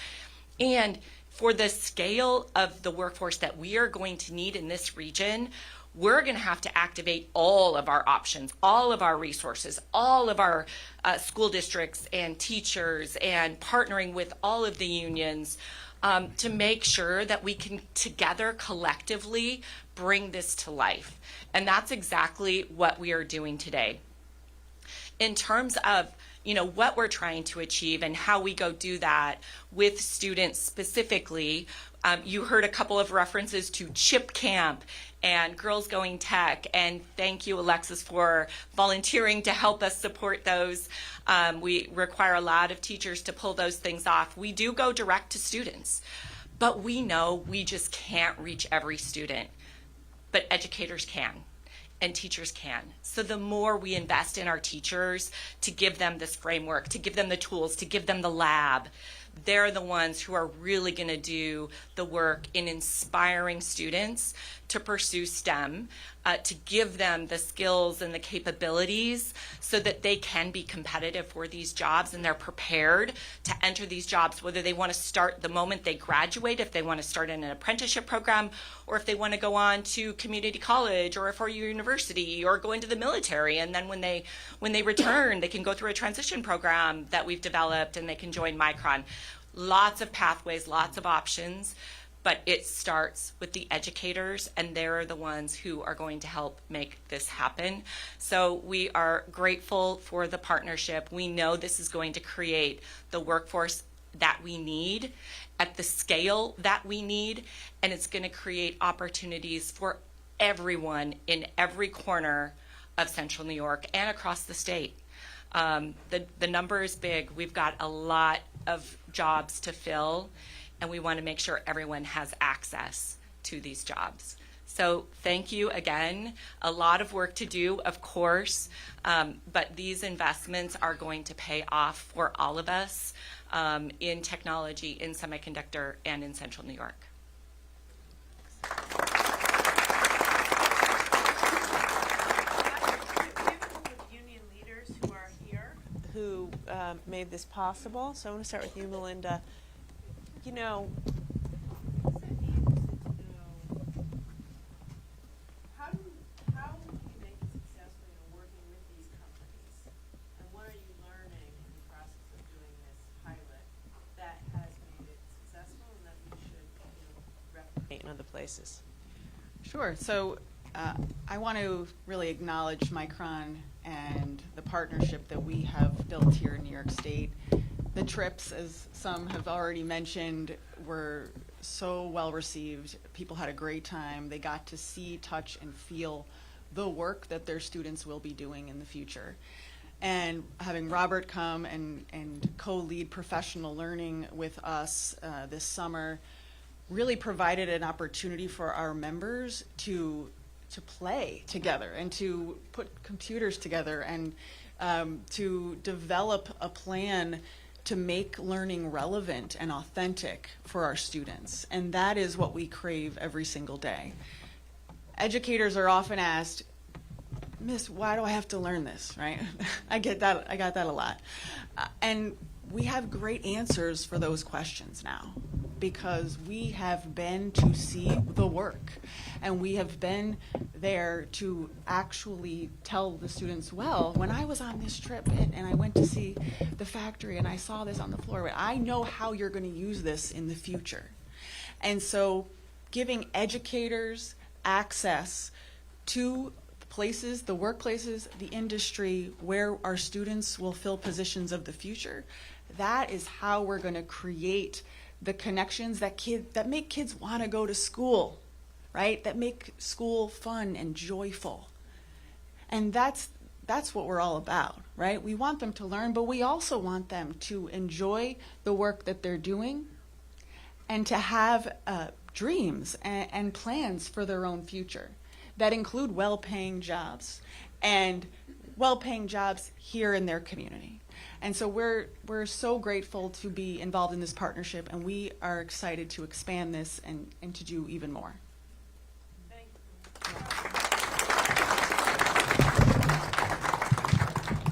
And for the scale of the workforce that we are going to need in this region, we're going to have to activate all of our options, all of our resources, all of our school districts and teachers, and partnering with all of the unions to make sure that we can together collectively bring this to life. And that's exactly what we are doing today. In terms of what we're trying to achieve and how we go do that with students specifically, you heard a couple of references to Chip Camp and Girls Going Tech, and thank you, Alexis, for volunteering to help us support those. We require a lot of teachers to pull those things off. We do go direct to students, but we know we just can't reach every student, but educators can. And teachers can. So the more we invest in our teachers to give them this framework, to give them the tools, to give them the lab, they're the ones who are really going to do the work in inspiring students to pursue STEM, to give them the skills and the capabilities so that they can be competitive for these jobs and they're prepared to enter these jobs, whether they want to start the moment they graduate, if they want to start in an apprenticeship program, or if they want to go on to community college or for university or go into the military. And then when they return, they can go through a transition program that we've developed and they can join Micron. Lots of pathways, lots of options. But it starts with the educators, and they're the ones who are going to help make this happen. So we are grateful for the partnership. We know this is going to create the workforce that we need at the scale that we need, and it's going to create opportunities for everyone in every corner of Central New York and across the state. The number is big. We've got a lot of jobs to fill, and we want to make sure everyone has access to these jobs. So thank you again. A lot of work to do, of course, but these investments are going to pay off for all of us in technology, in semiconductor, and in Central New York. Union leaders who are here who made this possible. So I want to start with you, Melinda. You know, how do you make it successful working with these companies? And what are you learning in the process of doing this pilot that has made it successful and that we should replicate in other places? Sure. So I want to really acknowledge Micron and the partnership that we have built here in New York State. The trips, as some have already mentioned, were so well received. People had a great time. They got to see, touch, and feel the work that their students will be doing in the future. And having Robert come and co-lead professional learning with us this summer really provided an opportunity for our members to play together and to put computers together and to develop a plan to make learning relevant and authentic for our students. And that is what we crave every single day. Educators are often asked, Miss, why do I have to learn this, right? I got that a lot. And we have great answers for those questions now because we have been to see the work and we have been there to actually tell the students, well, when I was on this trip and I went to see the factory and I saw this on the floor, I know how you're going to use this in the future. And so giving educators access to places, the workplaces, the industry where our students will fill positions of the future, that is how we're going to create the connections that make kids want to go to school, right? That make school fun and joyful. And that's what we're all about, right? We want them to learn, but we also want them to enjoy the work that they're doing and to have dreams and plans for their own future that include well-paying jobs and well-paying jobs here in their community. And so we're so grateful to be involved in this partnership, and we are excited to expand this and to do even more.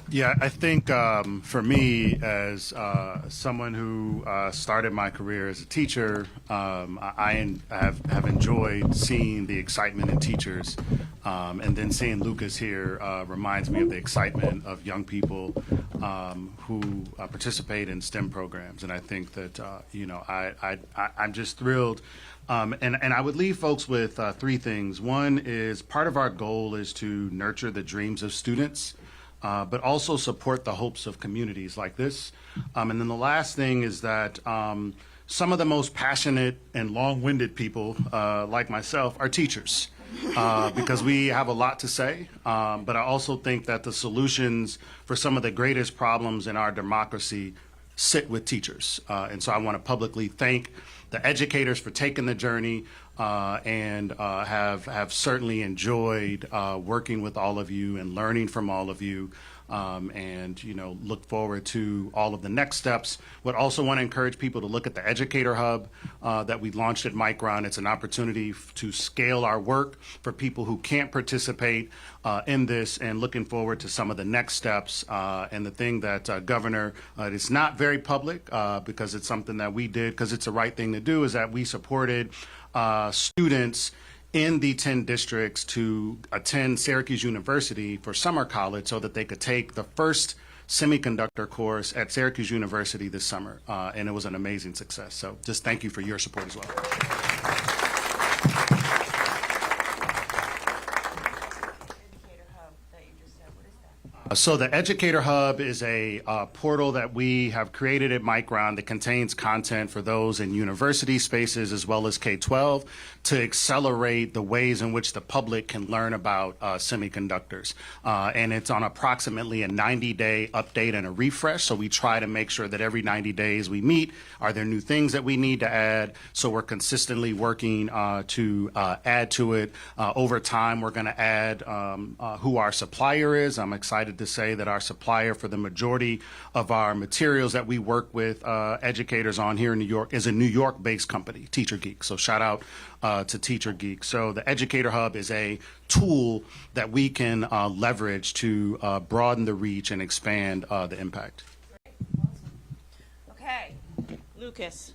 Yeah, I think for me, as someone who started my career as a teacher, I have enjoyed seeing the excitement in teachers, and then seeing Lucas here reminds me of the excitement of young people who participate in STEM programs, and I think that I'm just thrilled. And I would leave folks with three things. One is part of our goal is to nurture the dreams of students, but also support the hopes of communities like this. And then the last thing is that some of the most passionate and long-winded people, like myself, are teachers, because we have a lot to say. But I also think that the solutions for some of the greatest problems in our democracy sit with teachers. And so I want to publicly thank the educators for taking the journey, and have certainly enjoyed working with all of you and learning from all of you, and look forward to all of the next steps. Would also want to encourage people to look at the Educator Hub that we launched at Micron. It's an opportunity to scale our work for people who can't participate in this, and looking forward to some of the next steps. And the thing that Governor, it's not very public because it's something that we did because it's the right thing to do, is that we supported students in the 10 districts to attend Syracuse University for summer college so that they could take the first semiconductor course at Syracuse University this summer. And it was an amazing success. So just thank you for your support as well. So the Educator Hub is a portal that we have created at Micron that contains content for those in university spaces as well as K-12 to accelerate the ways in which the public can learn about semiconductors. And it's on approximately a 90-day update and a refresh. So we try to make sure that every 90 days we meet, are there new things that we need to add? So we're consistently working to add to it. Over time, we're going to add who our supplier is. I'm excited to say that our supplier for the majority of our materials that we work with educators on here in New York is a New York-based company, Teacher Geek. So shout out to Teacher Geek. So the Educator Hub is a tool that we can leverage to broaden the reach and expand the impact. Okay, Lucas,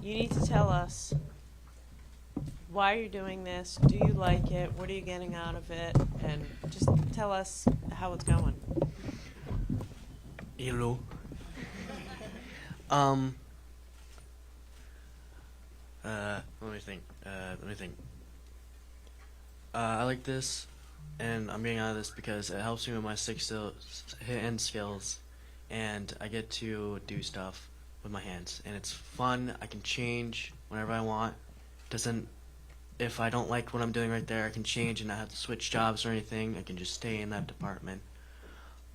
you need to tell us why you're doing this. Do you like it? What are you getting out of it? And just tell us how it's going. Hello. Let me think. I like this, and I'm getting out of this because it helps me with my hand skills, and I get to do stuff with my hands, and it's fun. I can change whenever I want. If I don't like what I'm doing right there, I can change and not have to switch jobs or anything. I can just stay in that department.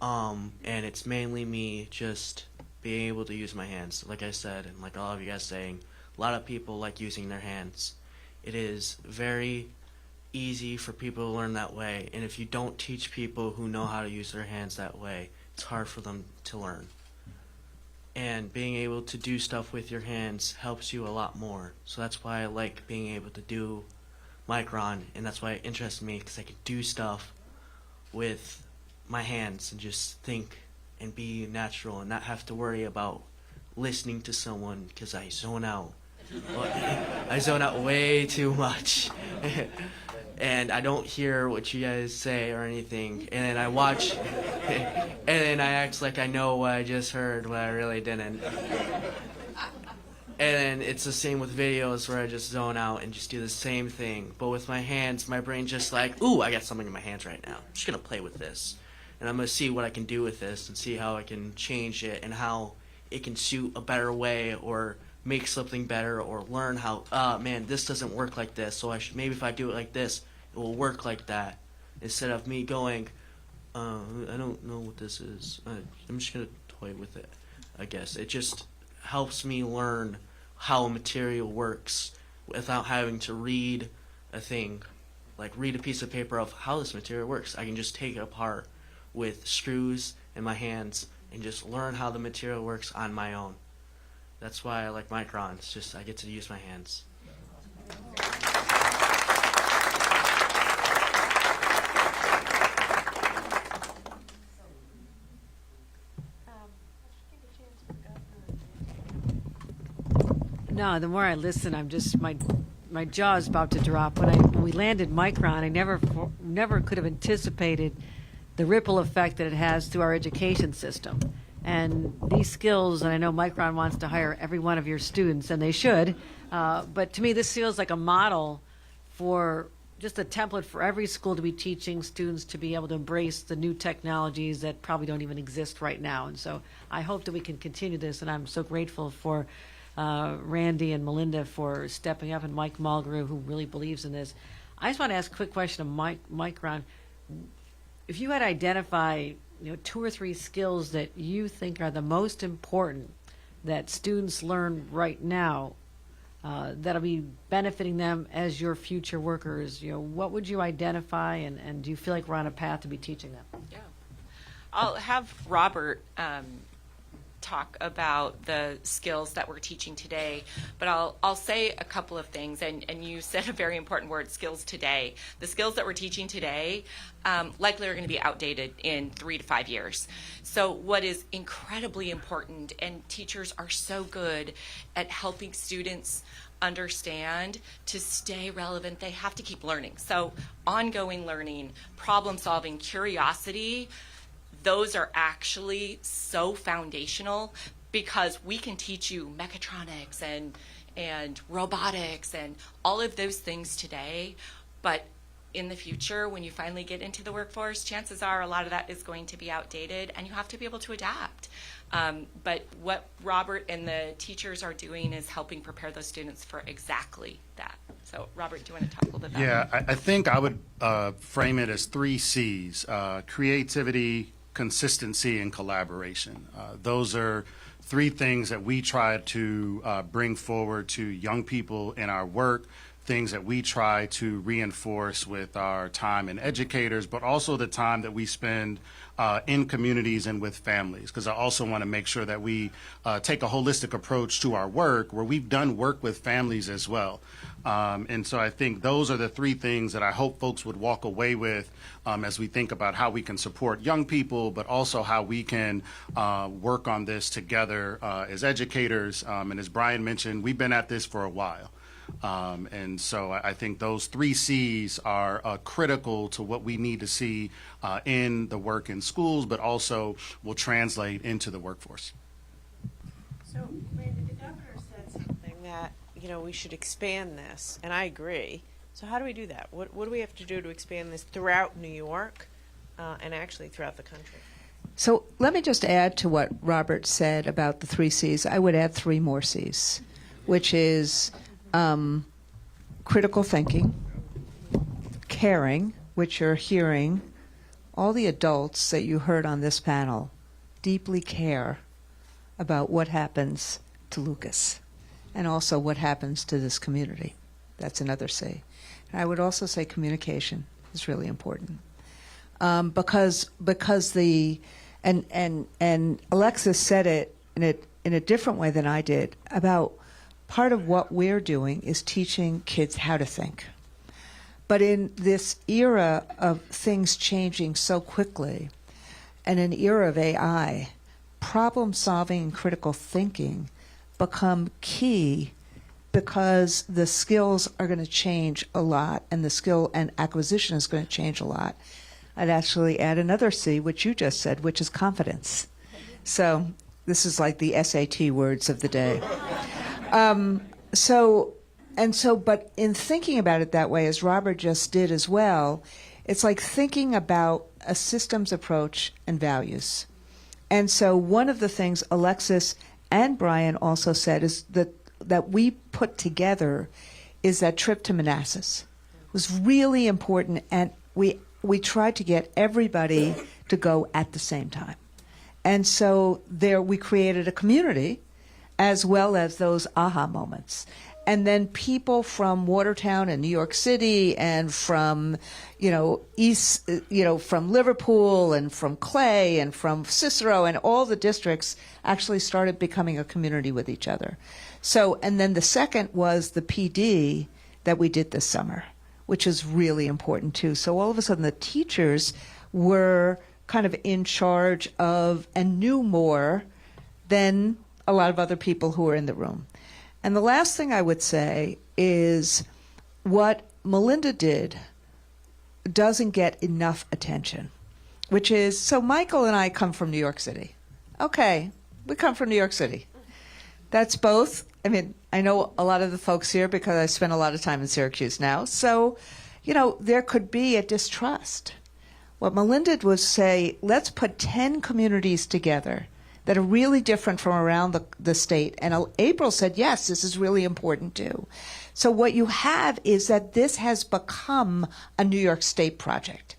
And it's mainly me just being able to use my hands. Like I said, and like all of you guys saying, a lot of people like using their hands. It is very easy for people to learn that way. And if you don't teach people who know how to use their hands that way, it's hard for them to learn. And being able to do stuff with your hands helps you a lot more. So that's why I like being able to do Micron, and that's why it interests me, because I can do stuff with my hands and just think and be natural and not have to worry about listening to someone, because I zone out. I zone out way too much. And I don't hear what you guys say or anything, and then I watch, and then I act like I know what I just heard when I really didn't. And it's the same with videos where I just zone out and just do the same thing. But with my hands, my brain's just like, ooh, I got something in my hands right now. I'm just going to play with this. And I'm going to see what I can do with this and see how I can change it and how it can suit a better way or make something better or learn how, man, this doesn't work like this. So maybe if I do it like this, it will work like that. Instead of me going, I don't know what this is. I'm just going to toy with it, I guess. It just helps me learn how a material works without having to read a thing, like read a piece of paper of how this material works. I can just take it apart with screws in my hands and just learn how the material works on my own. That's why I like Micron. It's just I get to use my hands. No, the more I listen, I'm just my jaw is about to drop. When we landed Micron, I never could have anticipated the ripple effect that it has through our education system. And these skills, and I know Micron wants to hire every one of your students, and they should. But to me, this feels like a model for just a template for every school to be teaching students to be able to embrace the new technologies that probably don't even exist right now. And so I hope that we can continue this, and I'm so grateful for Randy and Melinda for stepping up, and Mike Mulgrew, who really believes in this. I just want to ask a quick question of Micron. If you had to identify 2 or 3 skills that you think are the most important that students learn right now that'll be benefiting them as your future workers, what would you identify, and do you feel like we're on a path to be teaching them? Yeah. I'll have Robert talk about the skills that we're teaching today, but I'll say a couple of things, and you said a very important word, skills today. The skills that we're teaching today likely are going to be outdated in 3 to 5 years. So what is incredibly important, and teachers are so good at helping students understand to stay relevant, they have to keep learning. So ongoing learning, problem solving, curiosity, those are actually so foundational, because we can teach you mechatronics and robotics and all of those things today, but in the future, when you finally get into the workforce, chances are a lot of that is going to be outdated, and you have to be able to adapt. But what Robert and the teachers are doing is helping prepare those students for exactly that. So, Robert, do you want to talk a little bit about that? Yeah, I think I would frame it as 3 C's: creativity, consistency, and collaboration. Those are 3 things that we try to bring forward to young people in our work, things that we try to reinforce with our time in educators, but also the time that we spend in communities and with families, because I also want to make sure that we take a holistic approach to our work, where we've done work with families as well. And so I think those are the 3 things that I hope folks would walk away with as we think about how we can support young people, but also how we can work on this together as educators. And as Brian mentioned, we've been at this for a while. And so I think those 3 C's are critical to what we need to see in the work in schools, but also will translate into the workforce. So, Randy, the governor said something that, we should expand this, and I agree. So how do we do that? What do we have to do to expand this throughout New York and actually throughout the country? So let me just add to what Robert said about the 3 C's. I would add 3 more C's, which is critical thinking, caring, which you're hearing all the adults that you heard on this panel deeply care about what happens to Lucas and also what happens to this community. That's another C. And I would also say communication is really important. Because the and Alexis said it in a different way than I did about part of what we're doing is teaching kids how to think. But in this era of things changing so quickly, and an era of AI, problem solving and critical thinking become key, because the skills are going to change a lot, and the skill and acquisition is going to change a lot. I'd actually add another C, which you just said, which is confidence. So this is like the SAT words of the day. But in thinking about it that way, as Robert just did as well, it's like thinking about a systems approach and values. And so one of the things Alexis and Brian also said is that we put together is that trip to Manassas. It was really important, and we tried to get everybody to go at the same time. And so there we created a community as well as those aha moments. And then people from Watertown and New York City and from, from Liverpool and from Clay and from Cicero and all the districts actually started becoming a community with each other. So, and then the second was the PD that we did this summer, which is really important too. So all of a sudden the teachers were kind of in charge of and knew more than a lot of other people who were in the room. And the last thing I would say is what Melinda did doesn't get enough attention, which is, so Michael and I come from New York City. Okay, we come from New York City. That's both. I mean, I know a lot of the folks here because I spend a lot of time in Syracuse now. So, there could be a distrust. What Melinda did was say, let's put 10 communities together that are really different from around the state. And April said, yes, this is really important too. So what you have is that this has become a New York State project.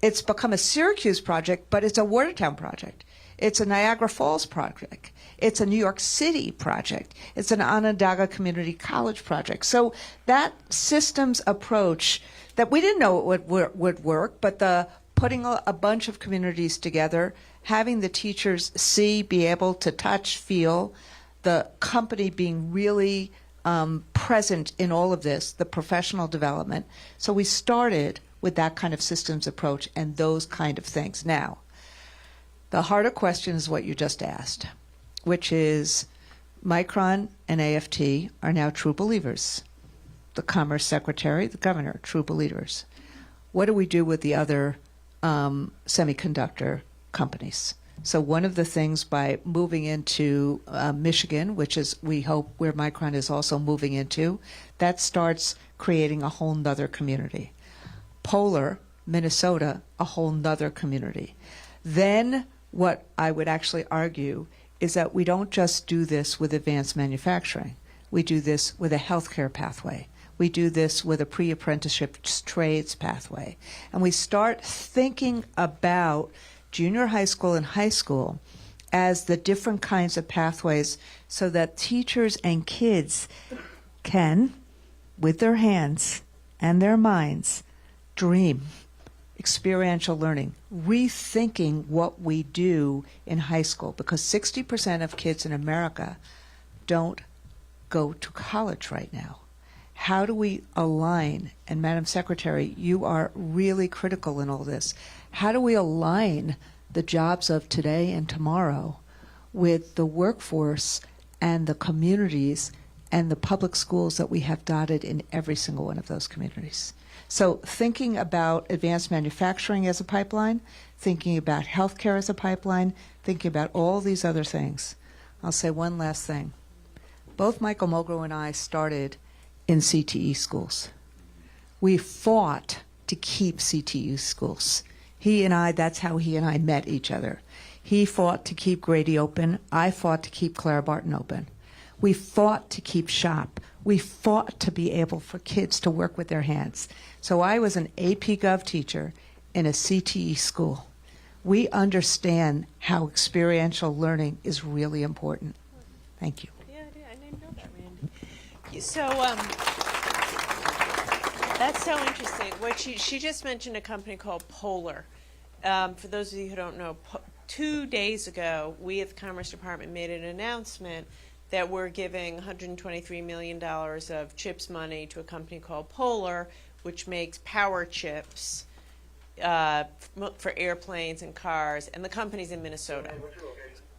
It's become a Syracuse project, but it's a Watertown project. It's a Niagara Falls project. It's a New York City project. It's an Onondaga Community College project. So that systems approach that we didn't know it would work, but the putting a bunch of communities together, having the teachers see, be able to touch, feel, the company being really present in all of this, the professional development. So we started with that kind of systems approach and those kind of things. Now, the harder question is what you just asked, which is Micron and AFT are now true believers. The Commerce Secretary, the Governor, true believers. What do we do with the other semiconductor companies? So one of the things by moving into Michigan, which is, we hope, where Micron is also moving into, that starts creating a whole nother community. Polar, Minnesota, a whole nother community. Then what I would actually argue is that we don't just do this with advanced manufacturing. We do this with a healthcare pathway. We do this with a pre-apprenticeship trades pathway. And we start thinking about junior high school and high school as the different kinds of pathways so that teachers and kids can, with their hands and their minds, dream, experiential learning, rethinking what we do in high school, because 60% of kids in America don't go to college right now. How do we align, and Madam Secretary, you are really critical in all this, how do we align the jobs of today and tomorrow with the workforce and the communities and the public schools that we have dotted in every single one of those communities? So thinking about advanced manufacturing as a pipeline, thinking about healthcare as a pipeline, thinking about all these other things. I'll say one last thing. Both Michael Mulgrew and I started in CTE schools. We fought to keep CTE schools. He and I, that's how he and I met each other. He fought to keep Grady open. I fought to keep Clara Barton open. We fought to keep SHOP. We fought to be able for kids to work with their hands. So I was an AP Gov teacher in a CTE school. We understand how experiential learning is really important. Thank you. Yeah, I didn't know that, Randy. So that's so interesting. What she just mentioned a company called Polar. For those of you who don't know, 2 days ago, we at the Commerce Department made an announcement that we're giving $123 million of CHIPS money to a company called Polar, which makes power chips for airplanes and cars, and the company's in Minnesota.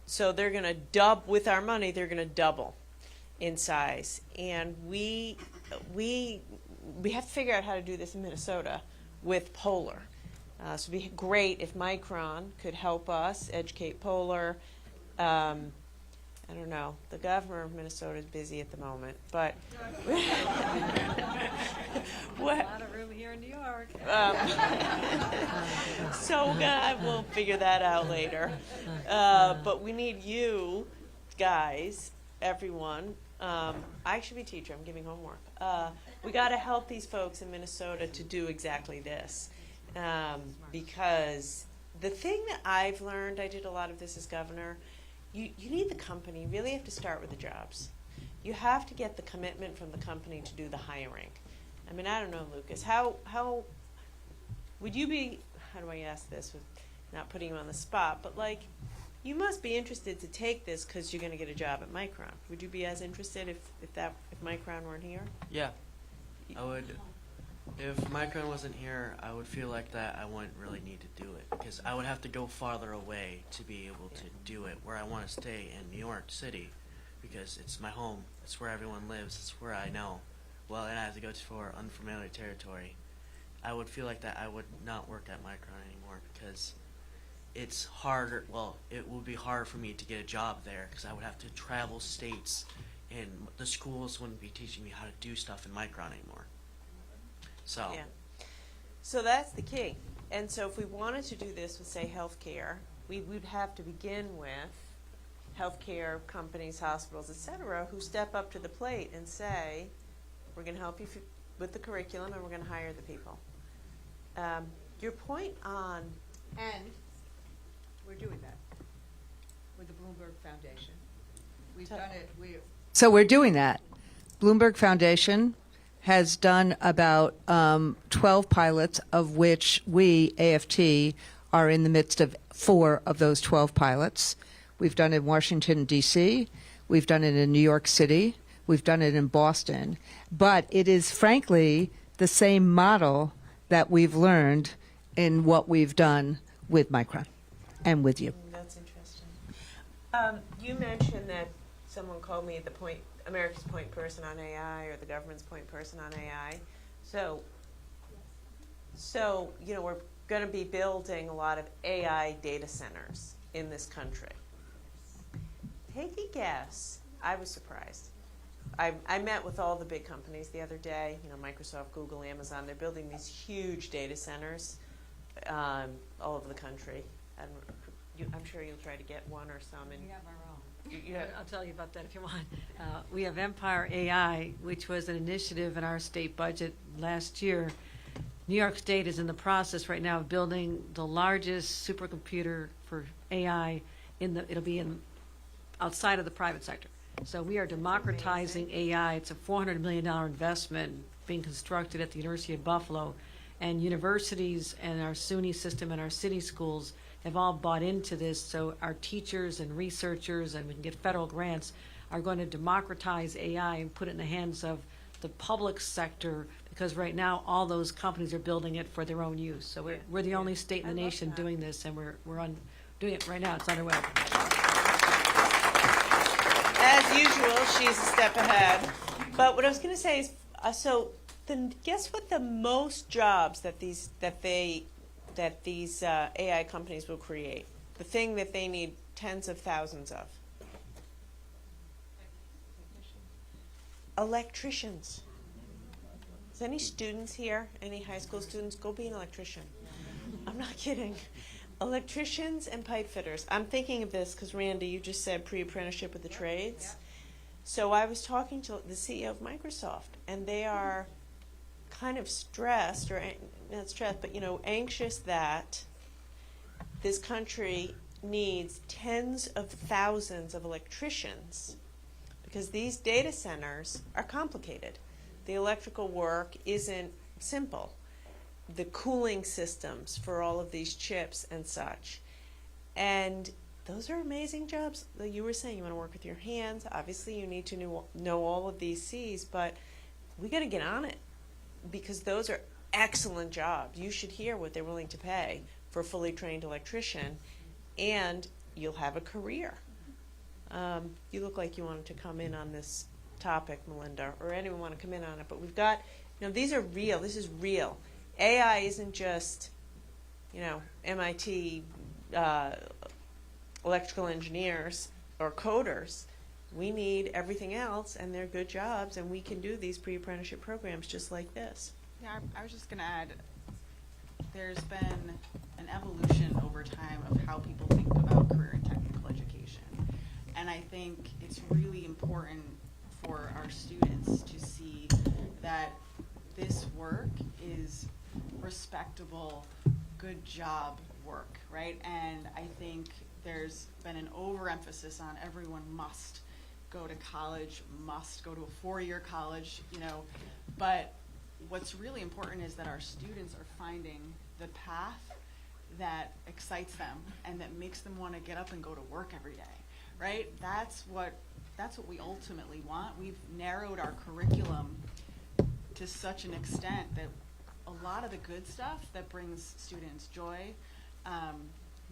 So they're going to double, with our money, they're going to double in size. And we have to figure out how to do this in Minnesota with Polar. So it'd be great if Micron could help us educate Polar. I don't know. The governor of Minnesota is busy at the moment, but what? A lot of room here in New York. So we'll figure that out later. But we need you guys, everyone. I should be a teacher. I'm giving homework. We got to help these folks in Minnesota to do exactly this, because the thing that I've learned, I did a lot of this as governor. You need the company. You really have to start with the jobs. You have to get the commitment from the company to do the hiring. I mean, I don't know, Lucas. How would you be? How do I ask this with not putting you on the spot? But like, you must be interested to take this because you're going to get a job at Micron. Would you be as interested if Micron weren't here? Yeah, I would. If Micron wasn't here, I would feel like that I wouldn't really need to do it because I would have to go farther away to be able to do it where I want to stay in New York City because it's my home. It's where everyone lives. It's where I know. Well, and I have to go for unfamiliar territory. I would feel like that I would not work at Micron anymore because it's harder. Well, it would be hard for me to get a job there because I would have to travel states and the schools wouldn't be teaching me how to do stuff in Micron anymore. So. Yeah. So that's the key. And so if we wanted to do this with, say, healthcare, we would have to begin with healthcare companies, hospitals, et cetera, who step up to the plate and say, we're going to help you with the curriculum and we're going to hire the people. Your point on... And we're doing that with the Bloomberg Foundation. We've done it. So we're doing that. Bloomberg Foundation has done about 12 pilots, of which we, AFT, are in the midst of 4 of those 12 pilots. We've done it in Washington, D.C. We've done it in New York City. We've done it in Boston. But it is, frankly, the same model that we've learned in what we've done with Micron and with you. That's interesting. You mentioned that someone called me America's point person on AI or the government's point person on AI. So we're going to be building a lot of AI data centers in this country. Take a guess. I was surprised. I met with all the big companies the other day, Microsoft, Google, Amazon. They're building these huge data centers all over the country. And I'm sure you'll try to get one or some. We have our own. I'll tell you about that if you want. We have Empire AI, which was an initiative in our state budget last year. New York State is in the process right now of building the largest supercomputer for AI. It'll be outside of the private sector. So we are democratizing AI. It's a $400 million investment being constructed at the University of Buffalo. And universities and our SUNY system and our city schools have all bought into this, so our teachers and researchers, and we can get federal grants, are going to democratize AI and put it in the hands of the public sector, because right now all those companies are building it for their own use. So we're the only state in the nation doing this, and we're doing it right now. It's underway. As usual, she's a step ahead. But what I was going to say is, guess what the most jobs that these AI companies will create? The thing that they need tens of thousands of. Electricians. Is any students here? Any high school students? Go be an electrician. I'm not kidding. Electricians and pipe fitters. I'm thinking of this because, Randy, you just said pre-apprenticeship with the trades. Yeah. So I was talking to the CEO of Microsoft, and they are kind of stressed, or not stressed, but anxious that this country needs tens of thousands of electricians because these data centers are complicated. The electrical work isn't simple. The cooling systems for all of these chips and such. And those are amazing jobs. You were saying you want to work with your hands. Obviously, you need to know all of these C's, but we got to get on it because those are excellent jobs. You should hear what they're willing to pay for a fully trained electrician, and you'll have a career. You look like you wanted to come in on this topic, Melinda, or anyone want to come in on it, but we've got, these are real. This is real. AI isn't just, MIT electrical engineers or coders. we need everything else, and they're good jobs, and we can do these pre-apprenticeship programs just like this. Yeah, I was just going to add, there's been an evolution over time of how people think about career and technical education. And I think it's really important for our students to see that this work is respectable, good job work, right? And I think there's been an overemphasis on everyone must go to college, must go to a 4-year college, you know, but what's really important is that our students are finding the path that excites them and that makes them want to get up and go to work every day, right? That's what we ultimately want. We've narrowed our curriculum to such an extent that a lot of the good stuff that brings students joy,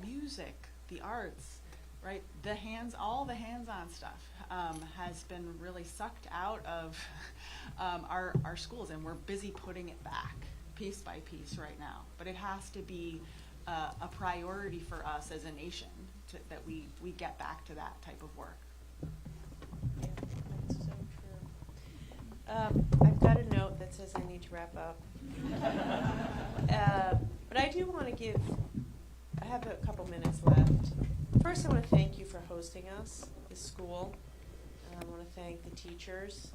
music, the arts, right? All the hands-on stuff has been really sucked out of our schools, and we're busy putting it back piece by piece right now. But it has to be a priority for us as a nation that we get back to that type of work. Yeah, that's so true. I've got a note that says I need to wrap up. But I do want to I have a couple minutes left. First, I want to thank you for hosting us, this school. I want to thank the teachers.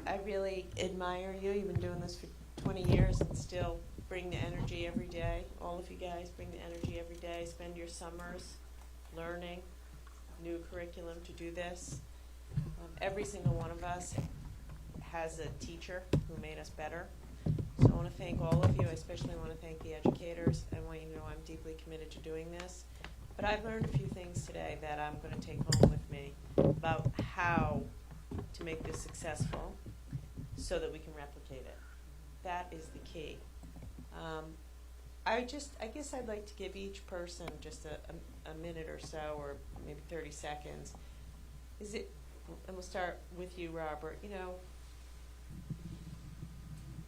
I really admire you. You've been doing this for 20 years and still bring the energy every day. All of you guys bring the energy every day. Spend your summers learning new curriculum to do this. Every single one of us has a teacher who made us better. So I want to thank all of you. I especially want to thank the educators. I want you to know I'm deeply committed to doing this. But I've learned a few things today that I'm going to take home with me about how to make this successful so that we can replicate it. That is the key. I guess I'd like to give each person just a minute or so, or maybe 30 seconds. And we'll start with you, Robert. You know,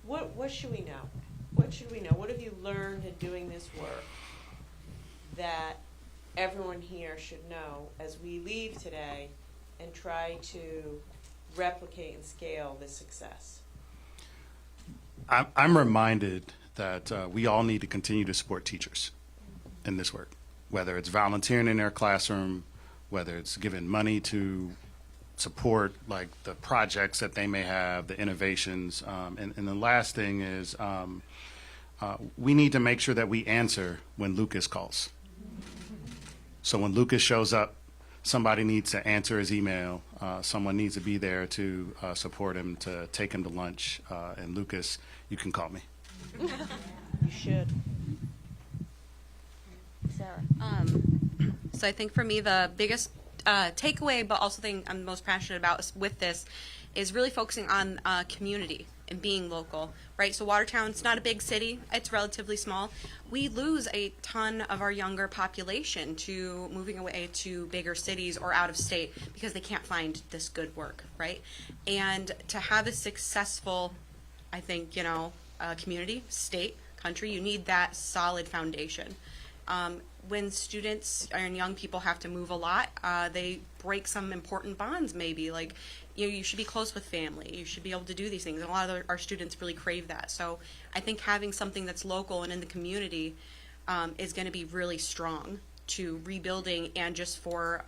what should we know? What should we know? What have you learned in doing this work that everyone here should know as we leave today and try to replicate and scale this success? I'm reminded that we all need to continue to support teachers in this work, whether it's volunteering in their classroom, whether it's giving money to support like the projects that they may have, the innovations. And the last thing is we need to make sure that we answer when Lucas calls. So when Lucas shows up, somebody needs to answer his email. Someone needs to be there to support him, to take him to lunch. And Lucas, you can call me. You should. Sarah. So I think for me the biggest takeaway, but also thing I'm most passionate about with this, is really focusing on community and being local, right? So Watertown's not a big city; it's relatively small. We lose a ton of our younger population to moving away to bigger cities or out of state because they can't find this good work, right? And to have a successful, I think, community, state, country, you need that solid foundation. When students and young people have to move a lot, they break some important bonds maybe, like, you should be close with family, you should be able to do these things, and a lot of our students really crave that. So I think having something that's local and in the community is going to be really strong to rebuilding, and just for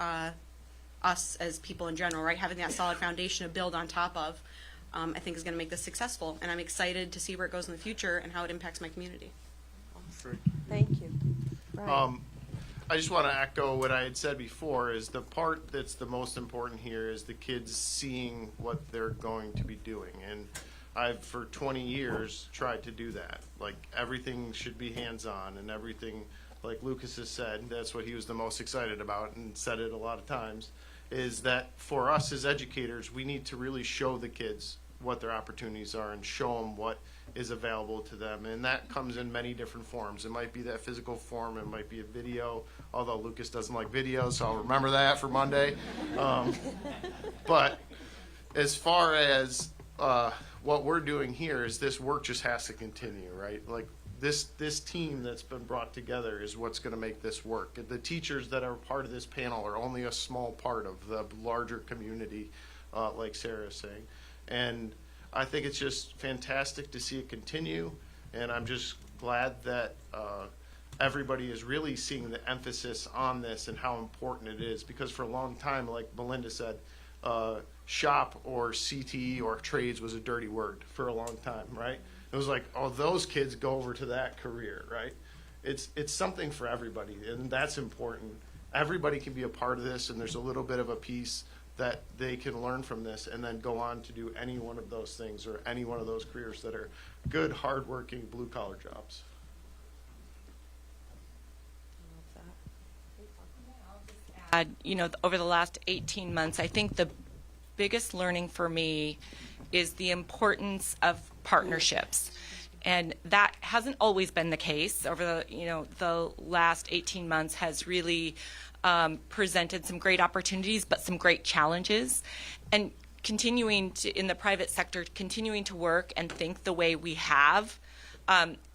us as people in general, right, having that solid foundation to build on top of, I think is going to make this successful, and I'm excited to see where it goes in the future and how it impacts my community. Thank you. Right. I just want to echo what I had said before, is the part that's the most important here is the kids seeing what they're going to be doing. And I've, for 20 years, tried to do that. Like, everything should be hands-on, and everything, like Lucas has said, that's what he was the most excited about and said it a lot of times, is that for us as educators, we need to really show the kids what their opportunities are and show them what is available to them, and that comes in many different forms. It might be that physical form, it might be a video, although Lucas doesn't like videos, so I'll remember that for Monday. But as far as what we're doing here, is this work just has to continue, right? Like, this team that's been brought together is what's going to make this work. The teachers that are part of this panel are only a small part of the larger community, like Sarah is saying. And I think it's just fantastic to see it continue, and I'm just glad that everybody is really seeing the emphasis on this and how important it is, because for a long time, like Melinda said, shop or CTE or trades was a dirty word for a long time, right? It was like, oh, those kids go over to that career, right? It's something for everybody, and that's important. Everybody can be a part of this, and there's a little bit of a piece that they can learn from this and then go on to do any one of those things or any one of those careers that are good, hardworking, blue-collar jobs. Over the last 18 months, I think the biggest learning for me is the importance of partnerships. And that hasn't always been the case. Over the last 18 months has really presented some great opportunities, but some great challenges. And continuing to, in the private sector, continuing to work and think the way we have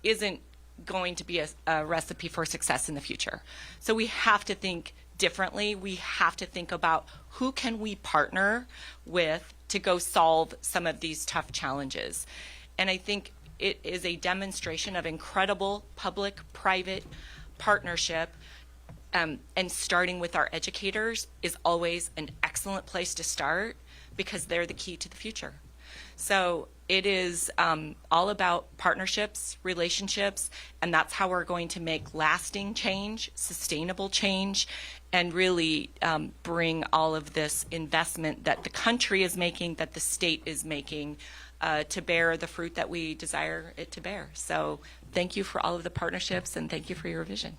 isn't going to be a recipe for success in the future. So we have to think differently. We have to think about who can we partner with to go solve some of these tough challenges. And I think it is a demonstration of incredible public-private partnership, and starting with our educators is always an excellent place to start because they're the key to the future. So it is all about partnerships, relationships, and that's how we're going to make lasting change, sustainable change, and really bring all of this investment that the country is making, that the state is making, to bear the fruit that we desire it to bear. So thank you for all of the partnerships, and thank you for your vision.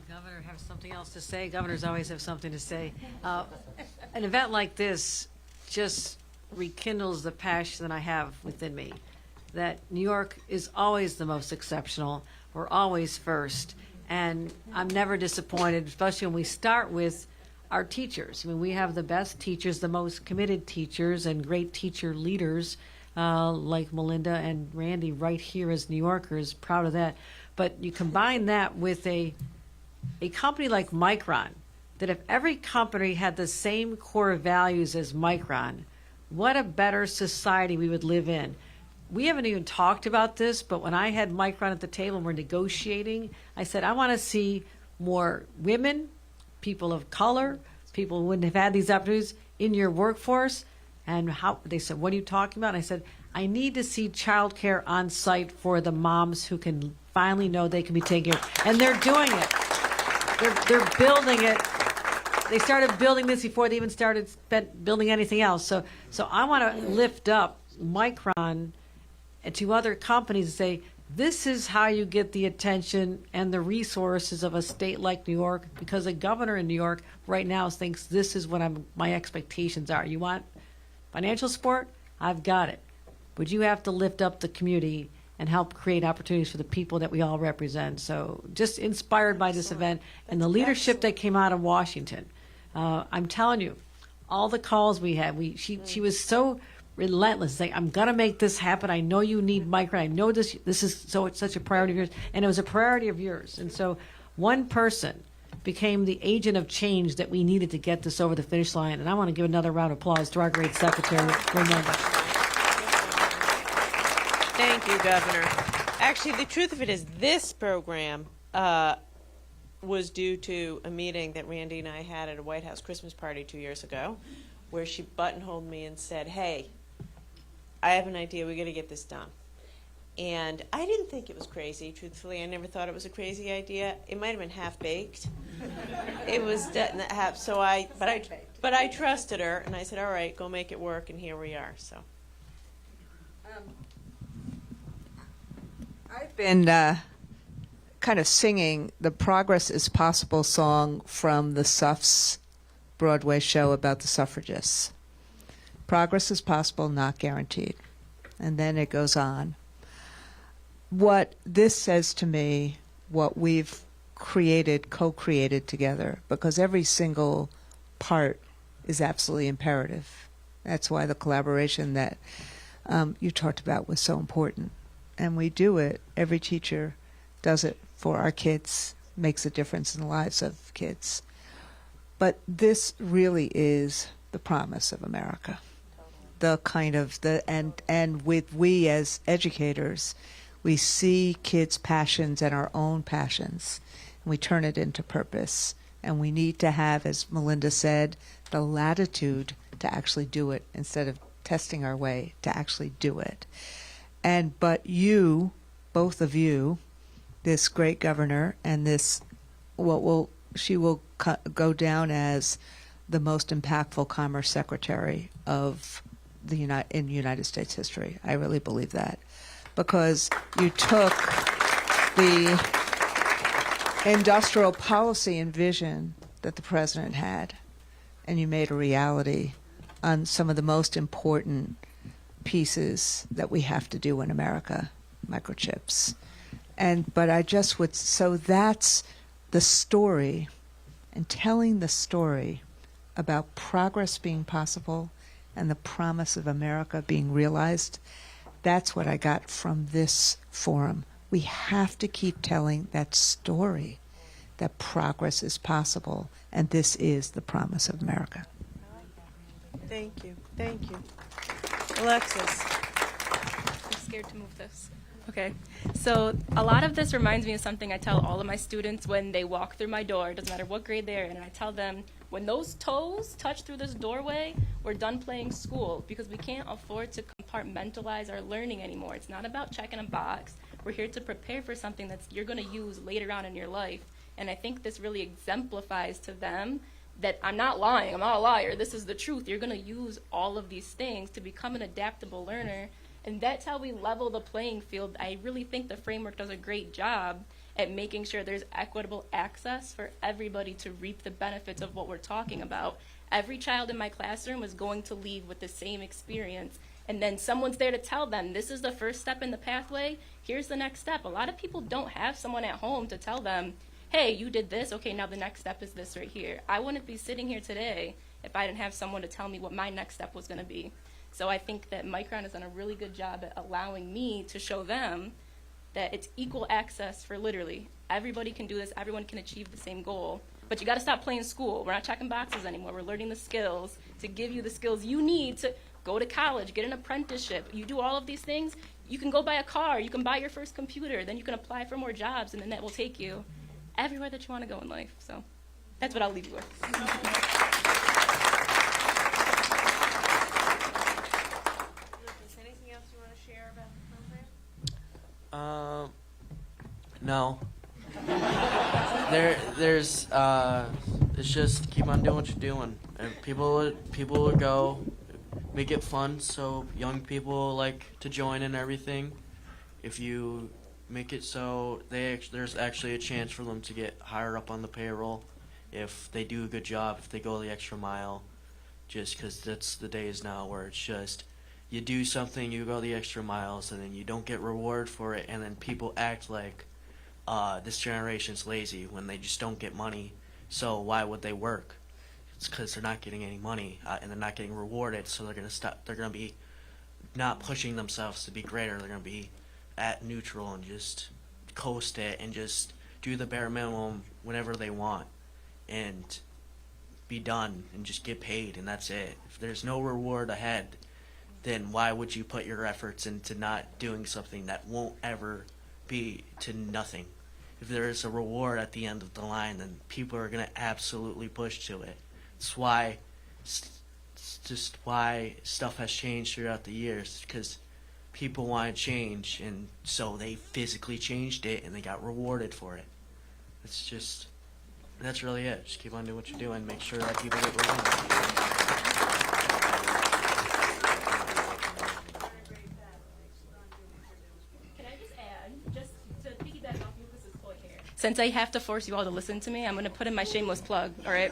Governor has something else to say. Governors always have something to say. An event like this just rekindles the passion that I have within me, that New York is always the most exceptional. We're always first. And I'm never disappointed, especially when we start with our teachers. I mean, we have the best teachers, the most committed teachers, and great teacher leaders like Melinda and Randy right here as New Yorkers, proud of that. But you combine that with a company like Micron, that if every company had the same core values as Micron, what a better society we would live in. We haven't even talked about this, but when I had Micron at the table and we're negotiating, I said, I want to see more women, people of color, people who wouldn't have had these opportunities in your workforce. And how they said, what are you talking about? And I said, I need to see childcare on site for the moms who can finally know they can be taken care of. And they're doing it. They're building it. They started building this before they even started building anything else. So I want to lift up Micron and to other companies and say, this is how you get the attention and the resources of a state like New York, because the governor in New York right now thinks this is what my expectations are. You want financial support? I've got it. But you have to lift up the community and help create opportunities for the people that we all represent. So just inspired by this event and the leadership that came out of Washington. I'm telling you, all the calls we had, she was so relentless, saying, I'm going to make this happen. I know you need Micron. I know this is such a priority of yours. And it was a priority of yours. And so one person became the agent of change that we needed to get this over the finish line. And I want to give another round of applause to our great secretary, Raimondo. Thank you, Governor. Actually, the truth of it is this program was due to a meeting that Randy and I had at a White House Christmas party 2 years ago, where she buttonholed me and said, hey, I have an idea. We got to get this done. And I didn't think it was crazy, truthfully. I never thought it was a crazy idea. It might have been half-baked. It was half, so but I trusted her, and I said, all right, go make it work, and here we are. So. I've been kind of singing the Progress is Possible song from the Suffs Broadway show about the suffragists. Progress is possible, not guaranteed. And then it goes on. What this says to me, what we've created, co-created together, because every single part is absolutely imperative. That's why the collaboration that you talked about was so important. and we do it, every teacher does it for our kids, makes a difference in the lives of kids. But this really is the promise of America. The kind of and with we as educators, we see kids' passions and our own passions, and we turn it into purpose. And we need to have, as Melinda said, the latitude to actually do it instead of testing our way to actually do it. But you, both of you, this great governor and this, she will go down as the most impactful Commerce Secretary of in United States history. I really believe that, because you took the industrial policy and vision that the president had, and you made a reality on some of the most important pieces that we have to do in America, microchips. But I just would, so that's the story, and telling the story about progress being possible and the promise of America being realized. That's what I got from this forum. We have to keep telling that story, that progress is possible, and this is the promise of America. Thank you. Thank you. Alexis. I'm scared to move this. Okay. So a lot of this reminds me of something I tell all of my students when they walk through my door. It doesn't matter what grade they're in. And I tell them, when those toes touch through this doorway, we're done playing school, because we can't afford to compartmentalize our learning anymore. It's not about checking a box. We're here to prepare for something that you're going to use later on in your life. And I think this really exemplifies to them that I'm not lying. I'm not a liar. This is the truth. You're going to use all of these things to become an adaptable learner. And that's how we level the playing field. I really think the framework does a great job at making sure there's equitable access for everybody to reap the benefits of what we're talking about. Every child in my classroom is going to leave with the same experience. And then someone's there to tell them, this is the first step in the pathway. Here's the next step. A lot of people don't have someone at home to tell them, hey, you did this. Okay, now the next step is this right here. I wouldn't be sitting here today if I didn't have someone to tell me what my next step was going to be. So I think that Micron has done a really good job at allowing me to show them that it's equal access for literally everybody can do this. Everyone can achieve the same goal. But you got to stop playing school. We're not checking boxes anymore. We're learning the skills to give you the skills you need to go to college, get an apprenticeship. You do all of these things, you can go buy a car, you can buy your first computer, then you can apply for more jobs, and then that will take you everywhere that you want to go in life. So that's what I'll leave you with. Anything else you want to share about the program? No. There's it's just keep on doing what you're doing, and people will go, make it fun so young people like to join and everything. If you make it so there's actually a chance for them to get higher up on the payroll if they do a good job, if they go the extra mile, just because that's the days now where it's just you do something, you go the extra miles, and then you don't get reward for it, and then people act like this generation's lazy when they just don't get money, so why would they work? It's because they're not getting any money, and they're not getting rewarded, so they're going to stop. They're going to be not pushing themselves to be greater. They're going to be at neutral and just coast it and just do the bare minimum whenever they want and be done and just get paid, and that's it. If there's no reward ahead, then why would you put your efforts into not doing something that won't ever be to nothing? If there is a reward at the end of the line, then people are going to absolutely push to it. It's why, it's just why stuff has changed throughout the years, because people want to change, and so they physically changed it, and they got rewarded for it. It's just, that's really it. Just keep on doing what you're doing. Make sure that people get rewarded. Since I have to force you all to listen to me, I'm going to put in my shameless plug, all right?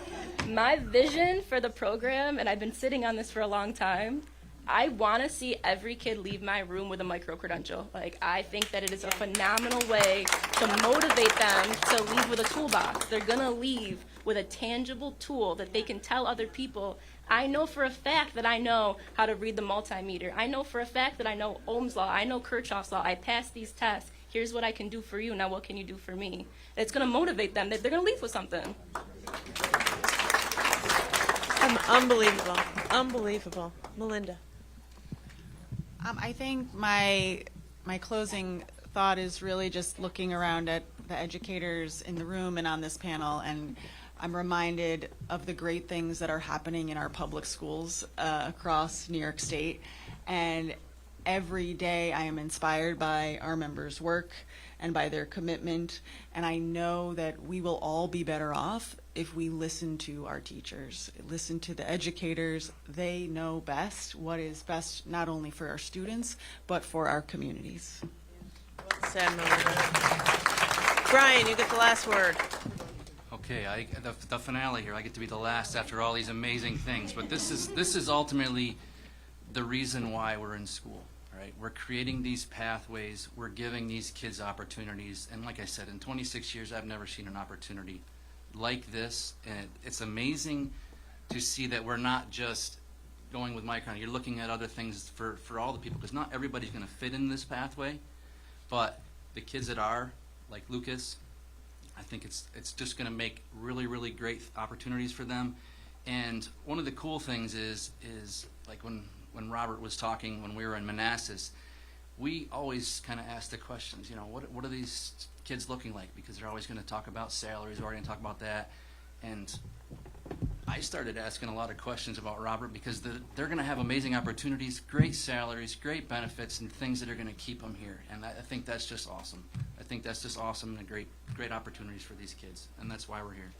My vision for the program, and I've been sitting on this for a long time, I want to see every kid leave my room with a micro credential. Like, I think that it is a phenomenal way to motivate them them to leave with a toolbox. They're going to leave with a tangible tool that they can tell other people. I know for a fact that I know how to read the multimeter. I know for a fact that I know Ohm's Law. I know Kirchhoff's Law. I passed these tests. Here's what I can do for you. Now what can you do for me? It's going to motivate them. They're going to leave with something. Unbelievable. Unbelievable. Melinda. I think my closing thought is really just looking around at the educators in the room and on this panel, and I'm reminded of the great things that are happening in our public schools across New York State. And every day I am inspired by our members' work and by their commitment. And I know that we will all be better off if we listen to our teachers, listen to the educators. They know best what is best not only for our students, but for our communities. Well said, Melinda. Brian, you get the last word. Okay, the finale here. I get to be the last after all these amazing things, but this is ultimately the reason why we're in school. Right? We're creating these pathways. We're giving these kids opportunities, and like I said, in 26 years, I've never seen an opportunity like this, and it's amazing to see that we're not just going with Micron. You're looking at other things for all the people, because not everybody's going to fit in this pathway, but the kids that are, like Lucas, I think it's just going to make really, really great opportunities for them. And one of the cool things is like when Robert was talking when we were in Manassas, we always kind of ask the questions, you know, what are these kids looking like? Because they're always going to talk about salaries, we're going to talk about that. And I started asking a lot of questions about Robert, because they're going to have amazing opportunities, great salaries, great benefits, and things that are going to keep them here. And I think that's just awesome. I think that's just awesome and great opportunities for these kids, and that's why we're here.